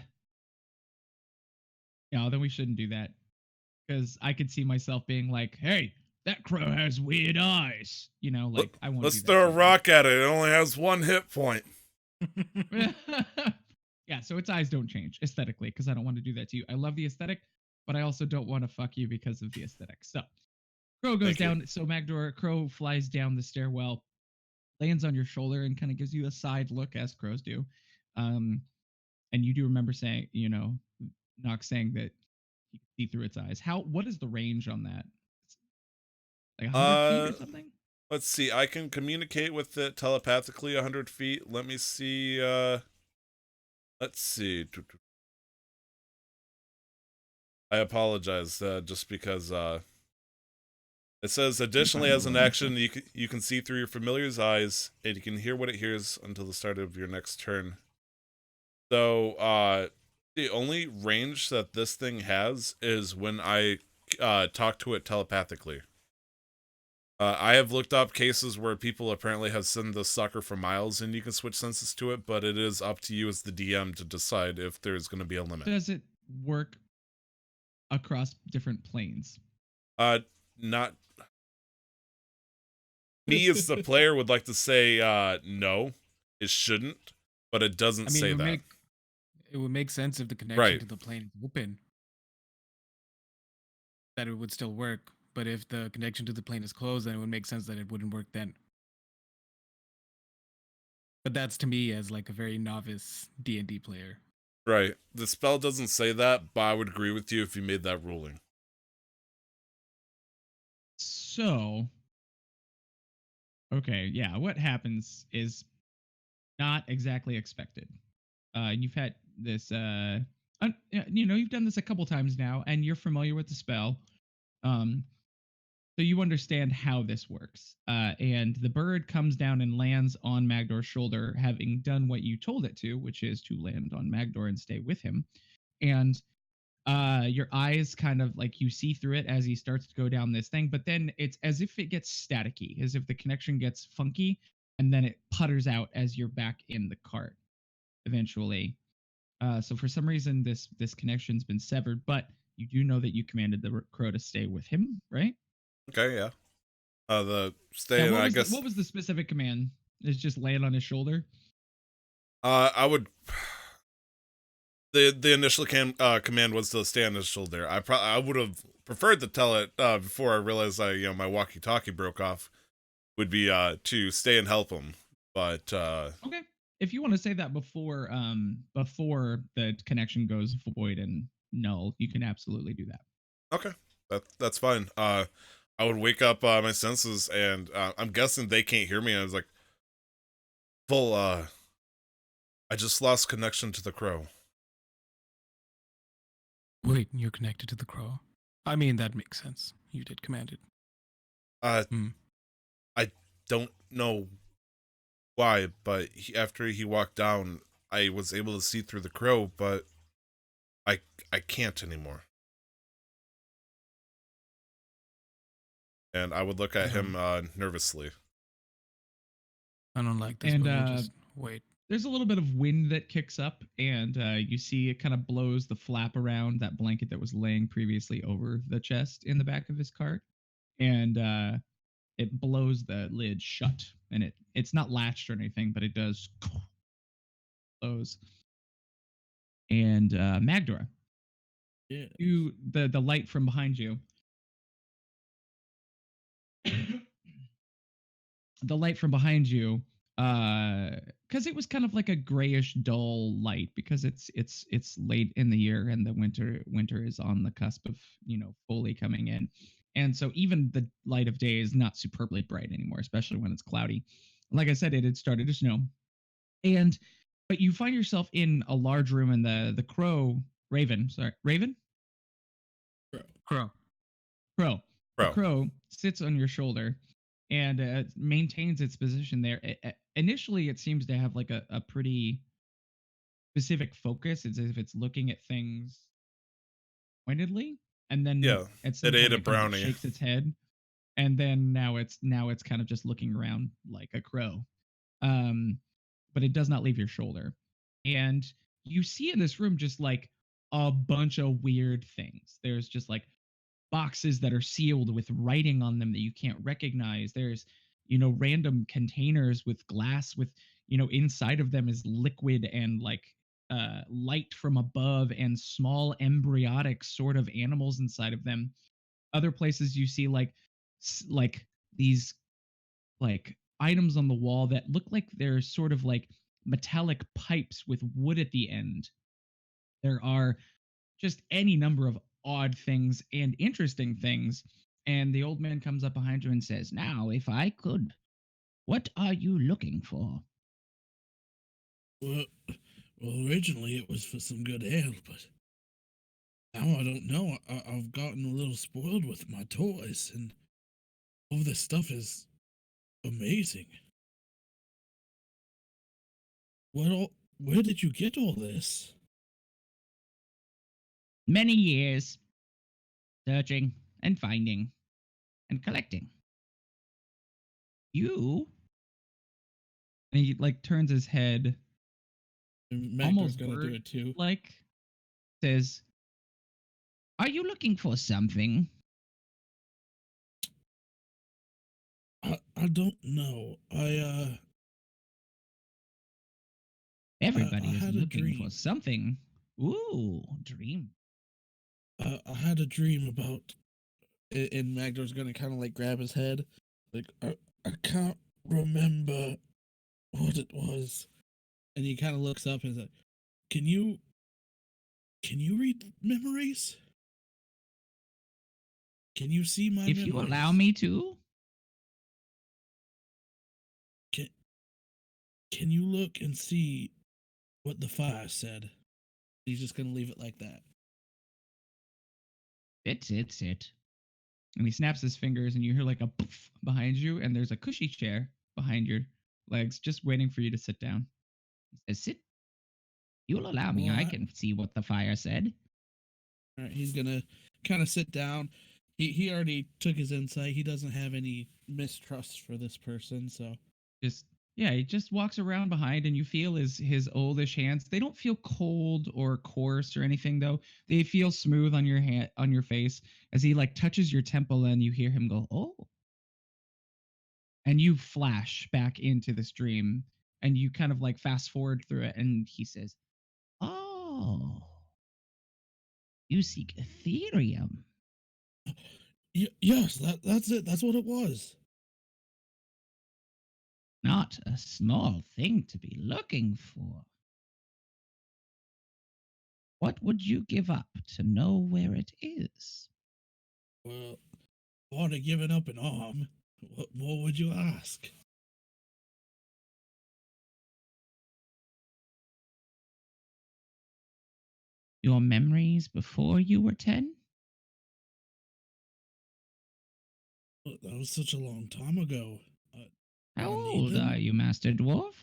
then we shouldn't do that, because I could see myself being like, "Hey, that crow has weird eyes." You know, like I won't. Let's do that throw a to you. rock at it. It only has 1 hit point. Yeah, so its eyes don't change aesthetically, because I don't want to do that to you. I love the aesthetic, but I also don't want to fuck you because of the aesthetic. So Crow goes Thank you. down. So Magdor, Crow flies down the stairwell, lands on your shoulder, and kind of gives you a side look, as crows do. And you do remember saying, Nox saying that he could see through its eyes. What is the range on that? Like 100 feet or something? Let's see. I can communicate with it telepathically 100 feet. Let me see. Let's see. I apologize, just because it says additionally as an action you can see through your familiar's eyes and you can hear what it hears until the start of your next turn. So the only range that this thing has is when I talk to it telepathically. I have looked up cases where people apparently have sent the sucker for miles and you can switch senses to it, but it is up to you as the DM to decide if there's going to be a limit. Does it work across different planes? Not me as the player would like to say no, it shouldn't, but it doesn't say that. It would make sense if the connection to the plane is open, that it would still work. But if the connection to the plane is closed, then it would make sense that it wouldn't work then. But that's to me as like a very novice D&D player. Right. The spell doesn't say that, but I would agree with you if you made that ruling. So, okay, yeah, what happens is not exactly expected. You've had this, you've done this a couple times now, and you're familiar with the spell. So you understand how this works. And the bird comes down and lands on Magdor's shoulder, having done what you told it to, which is to land on Magdor and stay with him. And your eyes kind of like you see through it as he starts to go down this thing, but then it's as if it gets staticky, as if the connection gets funky, and then it putters out as you're back in the cart eventually. So for some reason, this connection's been severed, but you do know that you commanded the crow to stay with him, right? Okay, yeah. The stay, Yeah, I guess. What was the specific command? Is just land on his shoulder? I would. The initial command was to stay on his shoulder. I would have preferred to tell it before I realized my walkie-talkie broke off. Would be to stay and help him, but okay. If you want to say that before the connection goes void and null, you can absolutely do that. Okay, that's fine. I would wake up my senses, and I'm guessing they can't hear me. I was like, I I just lost connection to the crow. Wait, you're connected to the crow? I mean, that makes sense. You did command it. Hmm. I don't know why, but after he walked down, I was able to see through the crow, but I can't anymore. And I would look at him nervously. I don't like this, And, but we'll just wait. There's a little bit of wind that kicks up, and you see it kind of blows the flap around that blanket that was laying previously over the chest in the back of his cart, and it blows the lid shut. And it's not latched or anything, but it does close. And Magdor, Yeah. the light from behind you. The light from behind you, because it was kind of like a grayish dull light, because it's late in the year and the winter is on the cusp of fully coming in, and so even the light of day is not superbly bright anymore, especially when it's cloudy. Like I said, it had started to snow, but you find yourself in a large room, and the raven Crow. crow. The Crow. crow sits on your shoulder and maintains its position there. Initially, it seems to have like a pretty specific focus. It's as if it's looking at things pointedly, and then Yeah, at some it ate point a it kind of brownie. shakes its head, and then now it's kind of just looking around like a crow. Um, but it does not leave your shoulder, and you see in this room just like a bunch of weird things. There's just like boxes that are sealed with writing on them that you can't recognize. There's, random containers with glass with, inside of them is liquid and like light from above and small embryonic sort of animals inside of them. Other places you see like these like items on the wall that look like they're sort of like metallic pipes with wood at the end. There are just any number of odd things and interesting things. And the old man comes up behind you and says, "Now, if I could, what are you looking for?" Well, originally it was for some good ale, but now I don't know. I've gotten a little spoiled with my toys, and all this stuff is amazing. Where did you get all this? Many years searching and finding and collecting. You? And he like turns his head And Magdar's almost gonna do it too. like says, "Are you looking for something?" I don't know. Everybody I is had a looking for dream. something. Ooh, dream. I had a dream about, and Magdar's gonna kind of like grab his head, like I can't remember what it was, and he kind of looks up and is like, "Can you read memories? Can you see my If you memories? allow me to. Can can you look and see what the fire said?" He's just gonna leave it like that. Sit. And he snaps his fingers, and you hear like a poof behind you, and there's a cushy chair behind your legs, just waiting for you to sit down. He says, "Sit. You'll allow me. Well, I can see what the fire said." all right, he's gonna kind of sit down. He already took his insight. He doesn't have any mistrust for this person, so Just yeah, he just walks around behind, and you feel his oldish hands. They don't feel cold or coarse or anything, though. They feel smooth on your hand, on your face, as he like touches your temple, and you hear him go, "Oh." And you flash back into this dream, and you kind of like fast forward through it, and he says, "Oh, you seek Ethereum." yes, that's it. That's what it was. Not a small thing to be looking for. What would you give up to know where it is? Well, I would have given up an arm. What more would you ask? your memories before you were 10? But that was such a long time ago. How I need old them. are you, Master Dwarf?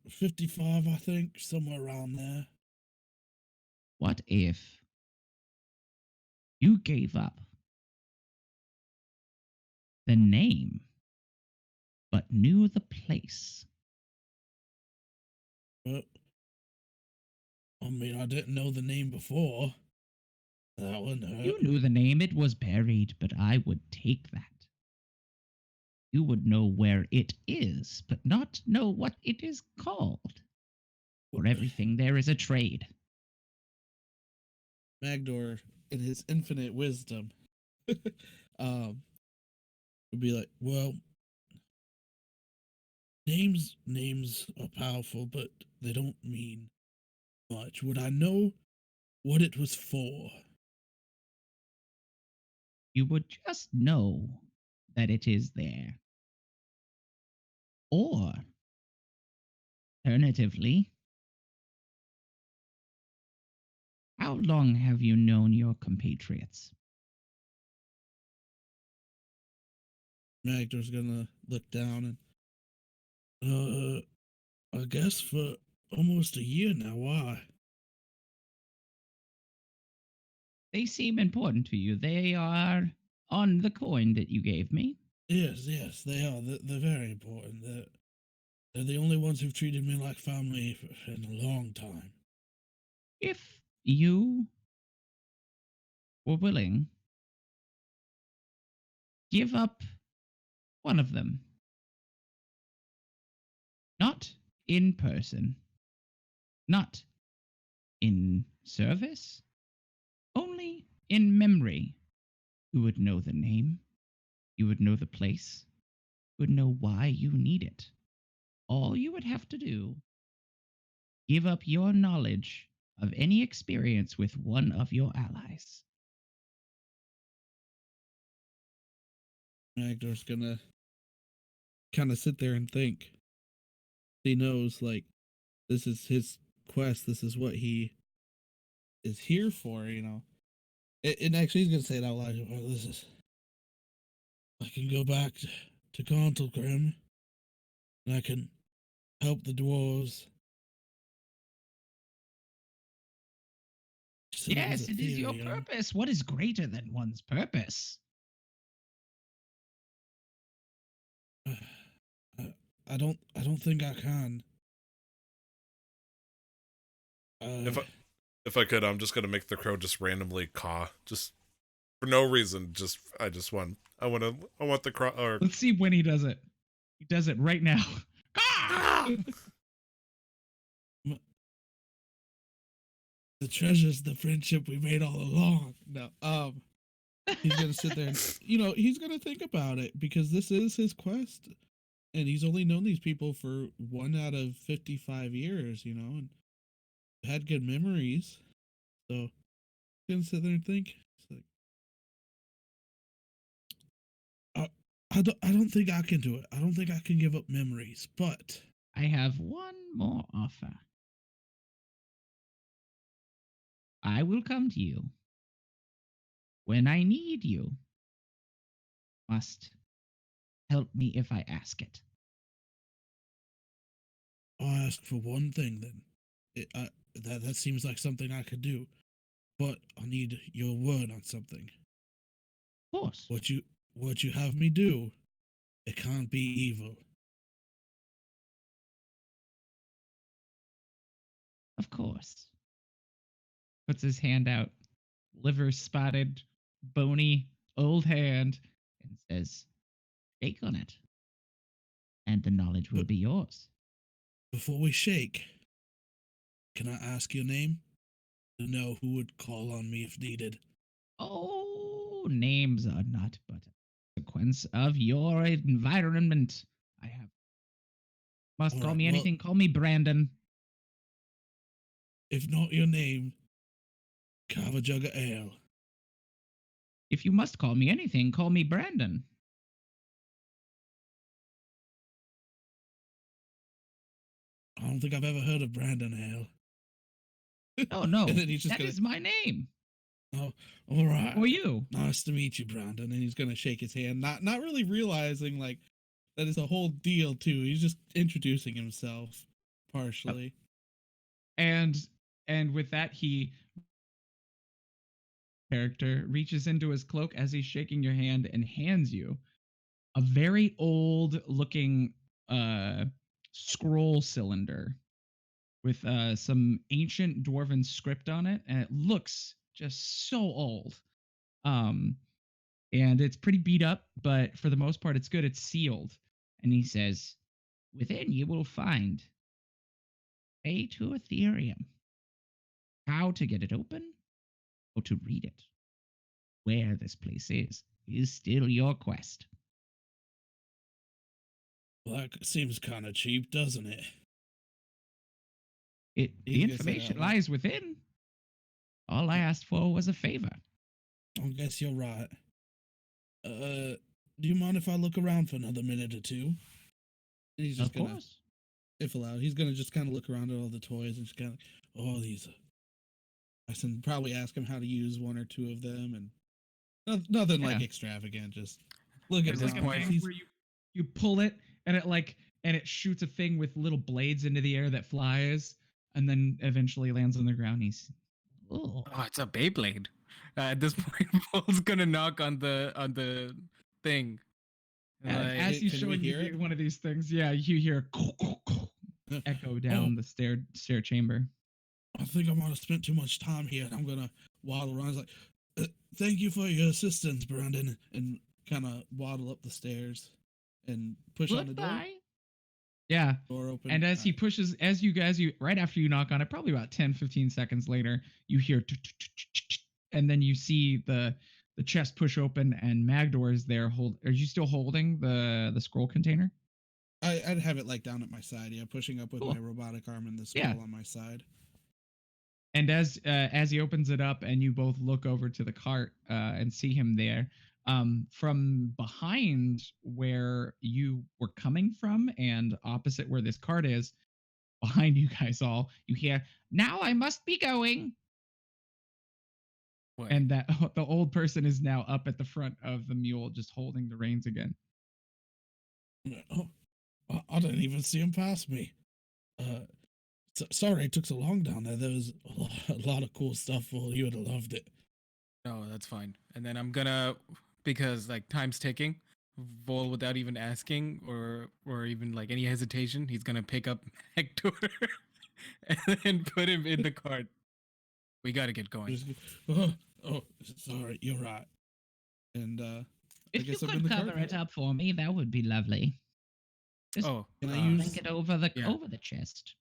55, I think, somewhere around there. What if you gave up the name but knew the place? But I mean, I didn't know the name before. That wouldn't hurt. You knew the name, it was buried, but I would take that. You would know where it is, but not know what it is called. For everything there is a trade. Magdor, in his infinite wisdom, would be like, well, names are powerful, but they don't mean much. Would I know what it was for? You would just know that it is there. Or, alternatively, how long have you known your compatriots? Magdor's gonna look down and, I guess for almost a year now. Why? They seem important to you. They are on the coin that you gave me. Yes, they are. They're very important. They're the only ones who've treated me like family in a long time. If you were willing, give up one of them. Not in person, not in service, only in memory. You would know the name, you would know the place, you would know why you need it. All you would have to do, give up your knowledge of any experience with one of your allies. Magdor's gonna kind of sit there and think. He knows, like, this is his quest. This is what he is here for, you know. And actually, he's gonna say it out loud. Well, this is. I can go back to Gauntlgrim, and I can help the dwarves. Yes, it is your purpose. What is greater than one's purpose? I don't think I can. If I could, I'm just gonna make the crow just randomly caw, just for no reason. I want the crow. Or Let's see when he does it. He does it right now. The treasure's the friendship we made all along. No, he's gonna sit there and he's gonna think about it because this is his quest, and he's only known these people for 1 out of 55 years, and had good memories. So he's gonna sit there and think. It's like, I don't think I can do it. I don't think I can give up memories, but I have one more offer. I will come to you when I need you. Must help me if I ask it. I'll ask for one thing then. That seems like something I could do, but I need your word on something. Of course. What you have me do, it can't be evil. Of course. Puts his hand out, liver spotted, bony, old hand, and says, shake on it, and the knowledge will be yours. Before we shake, can I ask your name? To know who would call on me if needed. Oh, names are not but a consequence of your environment. Must call me anything, call me Brandon. If not your name, carve a jug of ale. If you must call me anything, call me Brandon. I don't think I've ever heard of Brandon ale. Oh no, And then he's just that gonna, is my name. oh, all right. Who are you? Nice to meet you, Brandon. And he's gonna shake his hand, not really realizing like that is a whole deal too. He's just introducing himself partially. And with that, he character reaches into his cloak as he's shaking your hand and hands you a very old looking scroll cylinder with some ancient dwarven script on it, and it looks just so old. Um, and it's pretty beat up, but for the most part, it's good. It's sealed. And he says, "Within you will find a to Ethereum. How to get it open or to read it. Where this place is still your quest." Well, that seems kind of cheap, doesn't it? The He's gonna say that information out loud. lies within. All I asked for was a favor. I guess you're right. Do you mind if I look around for another minute or two? And he's just Of gonna, course. if allowed, he's gonna just kind of look around at all the toys and just kind of, oh, these are nice, and probably ask him how to use one or two of them, and nothing like Yeah. extravagant. Just look at There's this Like a point- thing where you pull it and it shoots a thing with little blades into the air that flies and then eventually lands on the ground. He's oh, Oh, it's a Beyblade. At this point, Paul's gonna knock on the thing. and Like, as he's can we showing hear you it? one of these things, yeah, you hear echo down the stair chamber. I think I might have spent too much time here, and I'm gonna waddle around. He's like, thank you for your assistance, Brandon, and kind of waddle up the stairs and push on the door. Goodbye. Yeah. Door open. And as he Alright. pushes, as you guys, right after you knock on it, probably about 10, 15 seconds later, you hear, and then you see the chest push open and Magdor is there. Are you still holding the scroll container? I'd have it like down at my side, yeah, pushing up with Cool. my robotic arm and the scroll Yeah. on my side. And as he opens it up and you both look over to the cart and see him there, from behind where you were coming from and opposite where this cart is, behind you guys all, you hear, "Now I must be going." what? And that the old person is now up at the front of the mule, just holding the reins again. Oh, I didn't even see him pass me. Sorry it took so long down there. There was a lot of cool stuff. Well, you would have loved it. No, that's fine. And then I'm gonna, because like time's ticking, Vol without even asking or even like any hesitation, he's gonna pick up Hector and then put him in the cart. We gotta get going. Just, oh, sorry, you're right. And I If you guess I'm in could the cover cart it now. up for me, that would be lovely. Just Oh, Can I link use- it over the yeah. over the chest.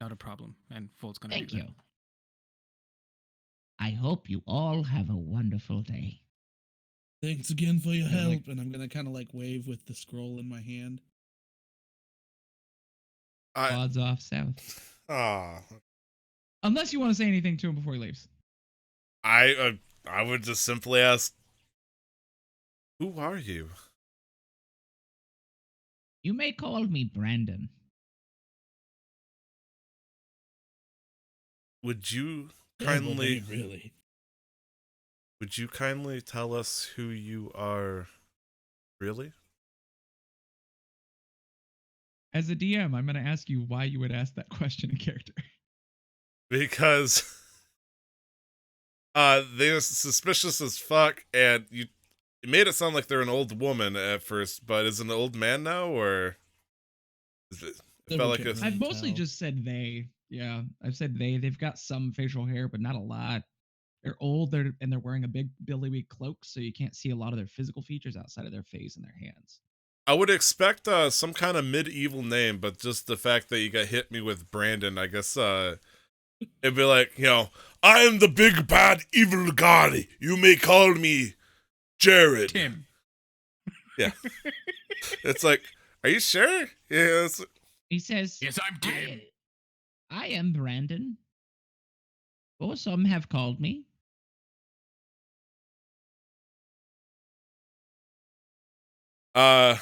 not a problem. And Vol's gonna Thank do you. that. I hope you all have a wonderful day. Thanks again for your Yeah, like- help. And I'm gonna kind of like wave with the scroll in my hand. Odds off south. Ah, Unless you want to say anything to him before he leaves. I would just simply ask, who are you? You may call me Brandon. Would you Terrible kindly name, really. tell us who you are really? As a DM, I'm going to ask you why you would ask that question in character. Because they're suspicious as fuck, and you made it sound like they're an old woman at first, but is it an old man now, or is it felt like a Double check. I've mostly tell. just said they. Yeah, I've said they. They've got some facial hair, but not a lot. They're old, and they're wearing a big billyweed cloak, so you can't see a lot of their physical features outside of their face and their hands. I would expect some kind of medieval name, but just the fact that you got hit me with Brandon, I guess it'd be like, I am the big bad evil god. You may call me Jared. Tim. It's like, are you sure? Yeah. He says, Yes, I'm Tim. I am Brandon. Or some have called me. I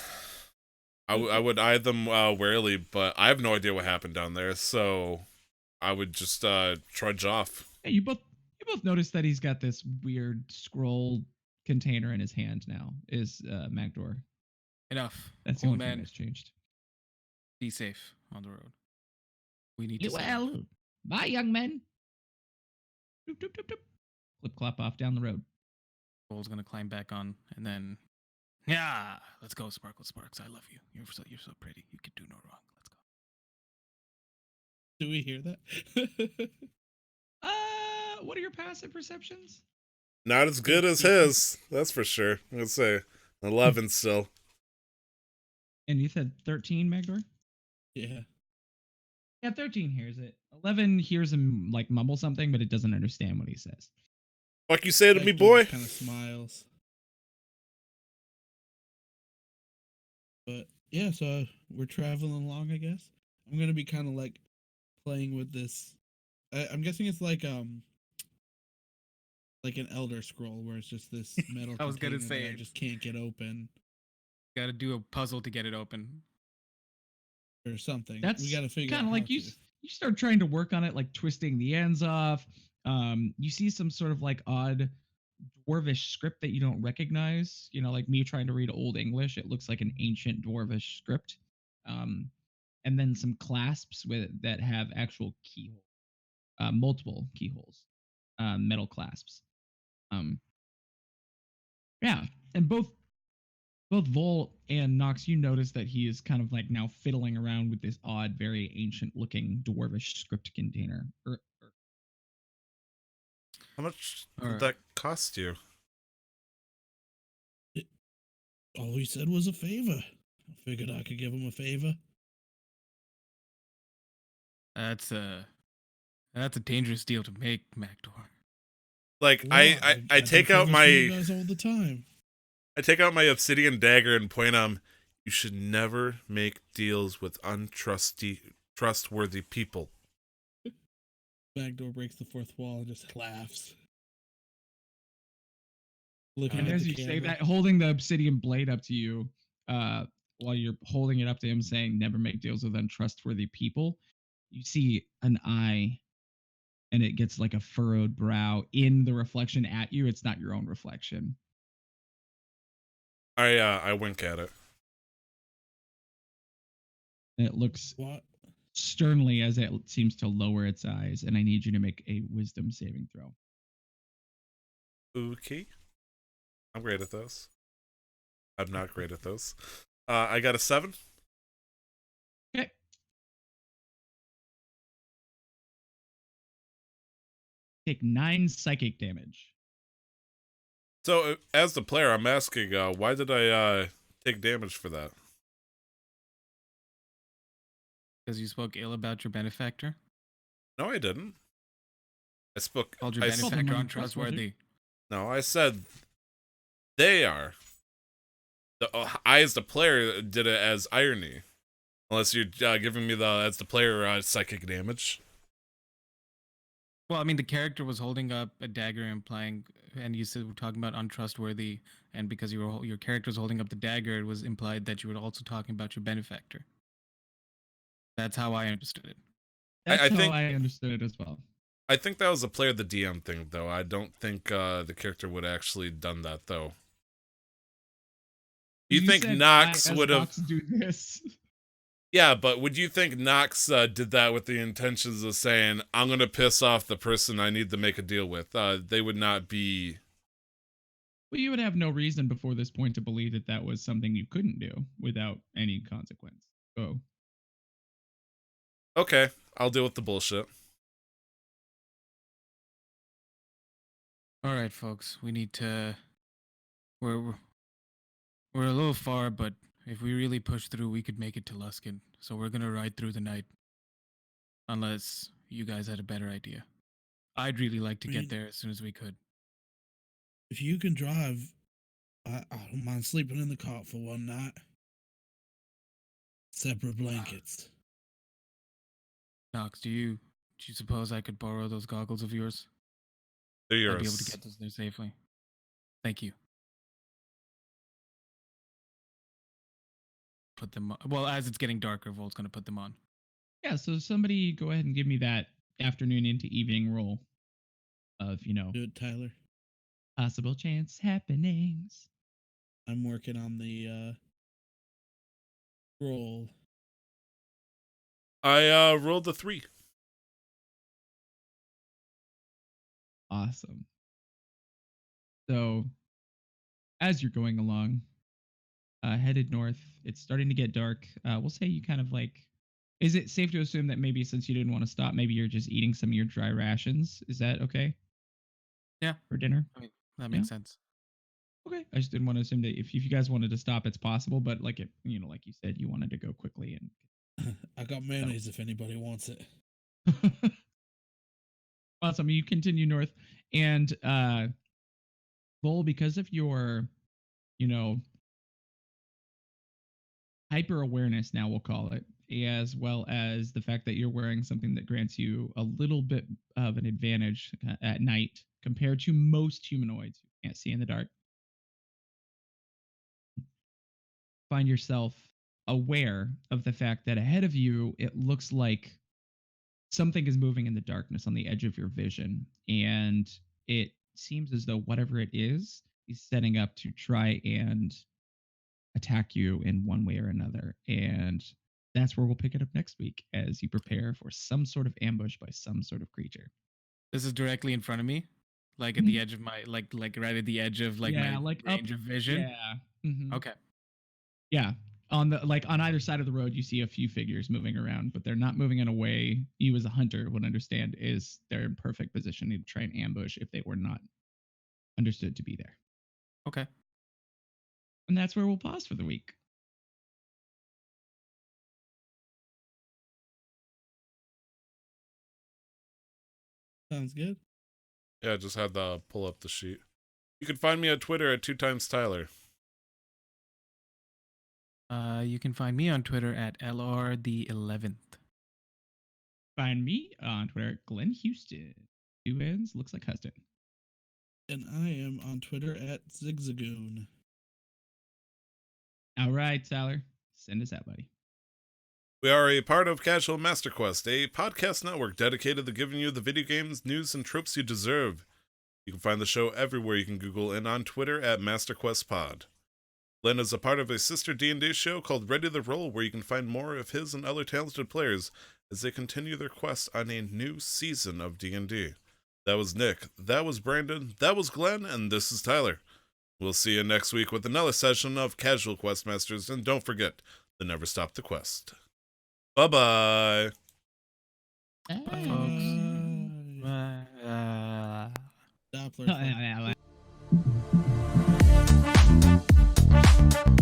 would eye them warily, but I have no idea what happened down there, so I would just trudge off. Hey, you both notice that he's got this weird scroll container in his hand now. Is Magdor? Enough. That's the Old only thing man, that's changed. be safe on the road. We need to You stay. well, bye, young men. Doop, doop, doop, doop. Clip clop off down the road. Bull's gonna climb back on, and then, yeah, let's go, Sparkle Sparks. I love you. You're so pretty. You can do no wrong. Let's go. Do we hear that? What are your passive perceptions? Not as good as his, that's for sure. Let's say 11 still. And you said 13, Magdor? Yeah. Yeah, 13 hears it. 11 hears him like mumble something, but it doesn't understand what he says. Fuck you say to me, boy? Kind of smiles. But yeah, so we're traveling along, I guess. I'm gonna be kind of like playing with this. I'm guessing it's like an Elder Scroll where it's just this metal. I was gonna container that say I just can't get open Gotta do a puzzle to get it open. or something. That's we gotta figure kind out of like how you. to. You start trying to work on it, like twisting the ends off. You see some sort of like odd dwarvish script that you don't recognize. You know, like me trying to read Old English, it looks like an ancient dwarvish script. And then some clasps with that have actual keyholes, multiple keyholes, metal clasps. Yeah, and both Vol and Nox, you notice that he is kind of like now fiddling around with this odd, very ancient-looking dwarvish script container. How much All did right. that cost you? All he said was a favor. I figured I could give him a favor. That's a dangerous deal to make, Magdor. Like Why? I do take out favors for you my guys all the time. I take out my obsidian dagger and point you should never make deals with trustworthy people. Backdoor breaks the fourth wall and just laughs. Looking And at as the you say camera. that, holding the obsidian blade up to you, while you're holding it up to him, saying "Never make deals with untrustworthy people," you see an eye, and it gets like a furrowed brow in the reflection at you. It's not your own reflection. I wink at it. And it looks What? sternly as it seems to lower its eyes, and I need you to make a wisdom saving throw. Okay. I'm great at those. I'm not great at those. I got a 7. Okay. Take 9 psychic damage. So as the player, I'm asking, why did I take damage for that? Because you spoke ill about your benefactor? No, I didn't. I spoke. Called your I s- Called him benefactor untrustworthy. untrustworthy. no, I said they are. I, as the player, did it as irony. Unless you're giving me as the player psychic damage. Well, I mean, the character was holding up a dagger, implying, and you said we're talking about untrustworthy, and because your character was holding up the dagger, it was implied that you were also talking about your benefactor. That's how I understood it. That's I how think- I understood it as well. I think that was the player, the DM thing, though. I don't think the character would actually done that, though. You think said, Nox "I, as would have? Nox, do this?" Yeah, but would you think Nox did that with the intentions of saying, "I'm gonna piss off the person I need to make a deal with"? They would not be. Well, you would have no reason before this point to believe that that was something you couldn't do without any consequence. Oh, Okay, I'll deal with the bullshit. All right, folks, we need to. We're a little far, but if we really push through, we could make it to Luskin. So we're gonna ride through the night, unless you guys had a better idea. I'd really like to I get mean- there as soon as we could. If you can drive, I don't mind sleeping in the cart for one night. Separate blankets. Nox, do you suppose I could borrow those goggles of yours? They're I'd yours. be able to get those there safely. Thank you. Put them on. Well, as it's getting darker, Volt's gonna put them on. yeah. So somebody go ahead and give me that afternoon into evening roll of, Do it, Tyler. possible chance happenings. I'm working on the roll. I rolled a 3. Awesome. So, as you're going along, headed north, it's starting to get dark. We'll say you kind of like. Is it safe to assume that maybe since you didn't want to stop, maybe you're just eating some of your dry rations? Is that okay Yeah, for dinner? I mean that makes sense. Okay. I just didn't want to assume that if you guys wanted to stop, it's possible. But like it, like you said, you wanted to go quickly and. I got mayonnaise if anybody wants it. Awesome. You continue north, and Bull, because of your, hyper awareness, now we'll call it, as well as the fact that you're wearing something that grants you a little bit of an advantage at night compared to most humanoids who can't see in the dark. Find yourself aware of the fact that ahead of you, it looks like something is moving in the darkness on the edge of your vision. And it seems as though whatever it is setting up to try and attack you in one way or another. And that's where we'll pick it up next week as you prepare for some sort of ambush by some sort of creature. This is directly in front of me, like at the edge of my like right at the edge of my range of vision. Yeah. Mm-hmm. Okay. Yeah. On either side of the road, you see a few figures moving around, but they're not moving in a way you as a hunter would understand is they're in perfect position to try and ambush if they were not understood to be there. Okay. And that's where we'll pause for the week. Sounds good. Yeah, I just had to pull up the sheet. You can find me on Twitter at 2timestyler. You can find me on Twitter at LR the11th. Find me on Twitter at Glenn Houston. 2 N's, looks like Huston. And I am on Twitter at Zigzagoon. All right, Tyler, send us out, buddy. We are a part of Casual Master Quest, a podcast network dedicated to giving you the video games, news, and tropes you deserve. You can find the show everywhere you can Google and on Twitter at MasterQuestPod. Len is a part of a sister D&D show called Ready to Roll, where you can find more of his and other talented players as they continue their quest on a new season of D&D. That was Nick, that was Brandon, that was Glenn, and this is Tyler. We'll see you next week with another session of Casual Questmasters, and don't forget to never stop the quest. Bye-bye. Bye, folks. Bye. Doppler. Bye.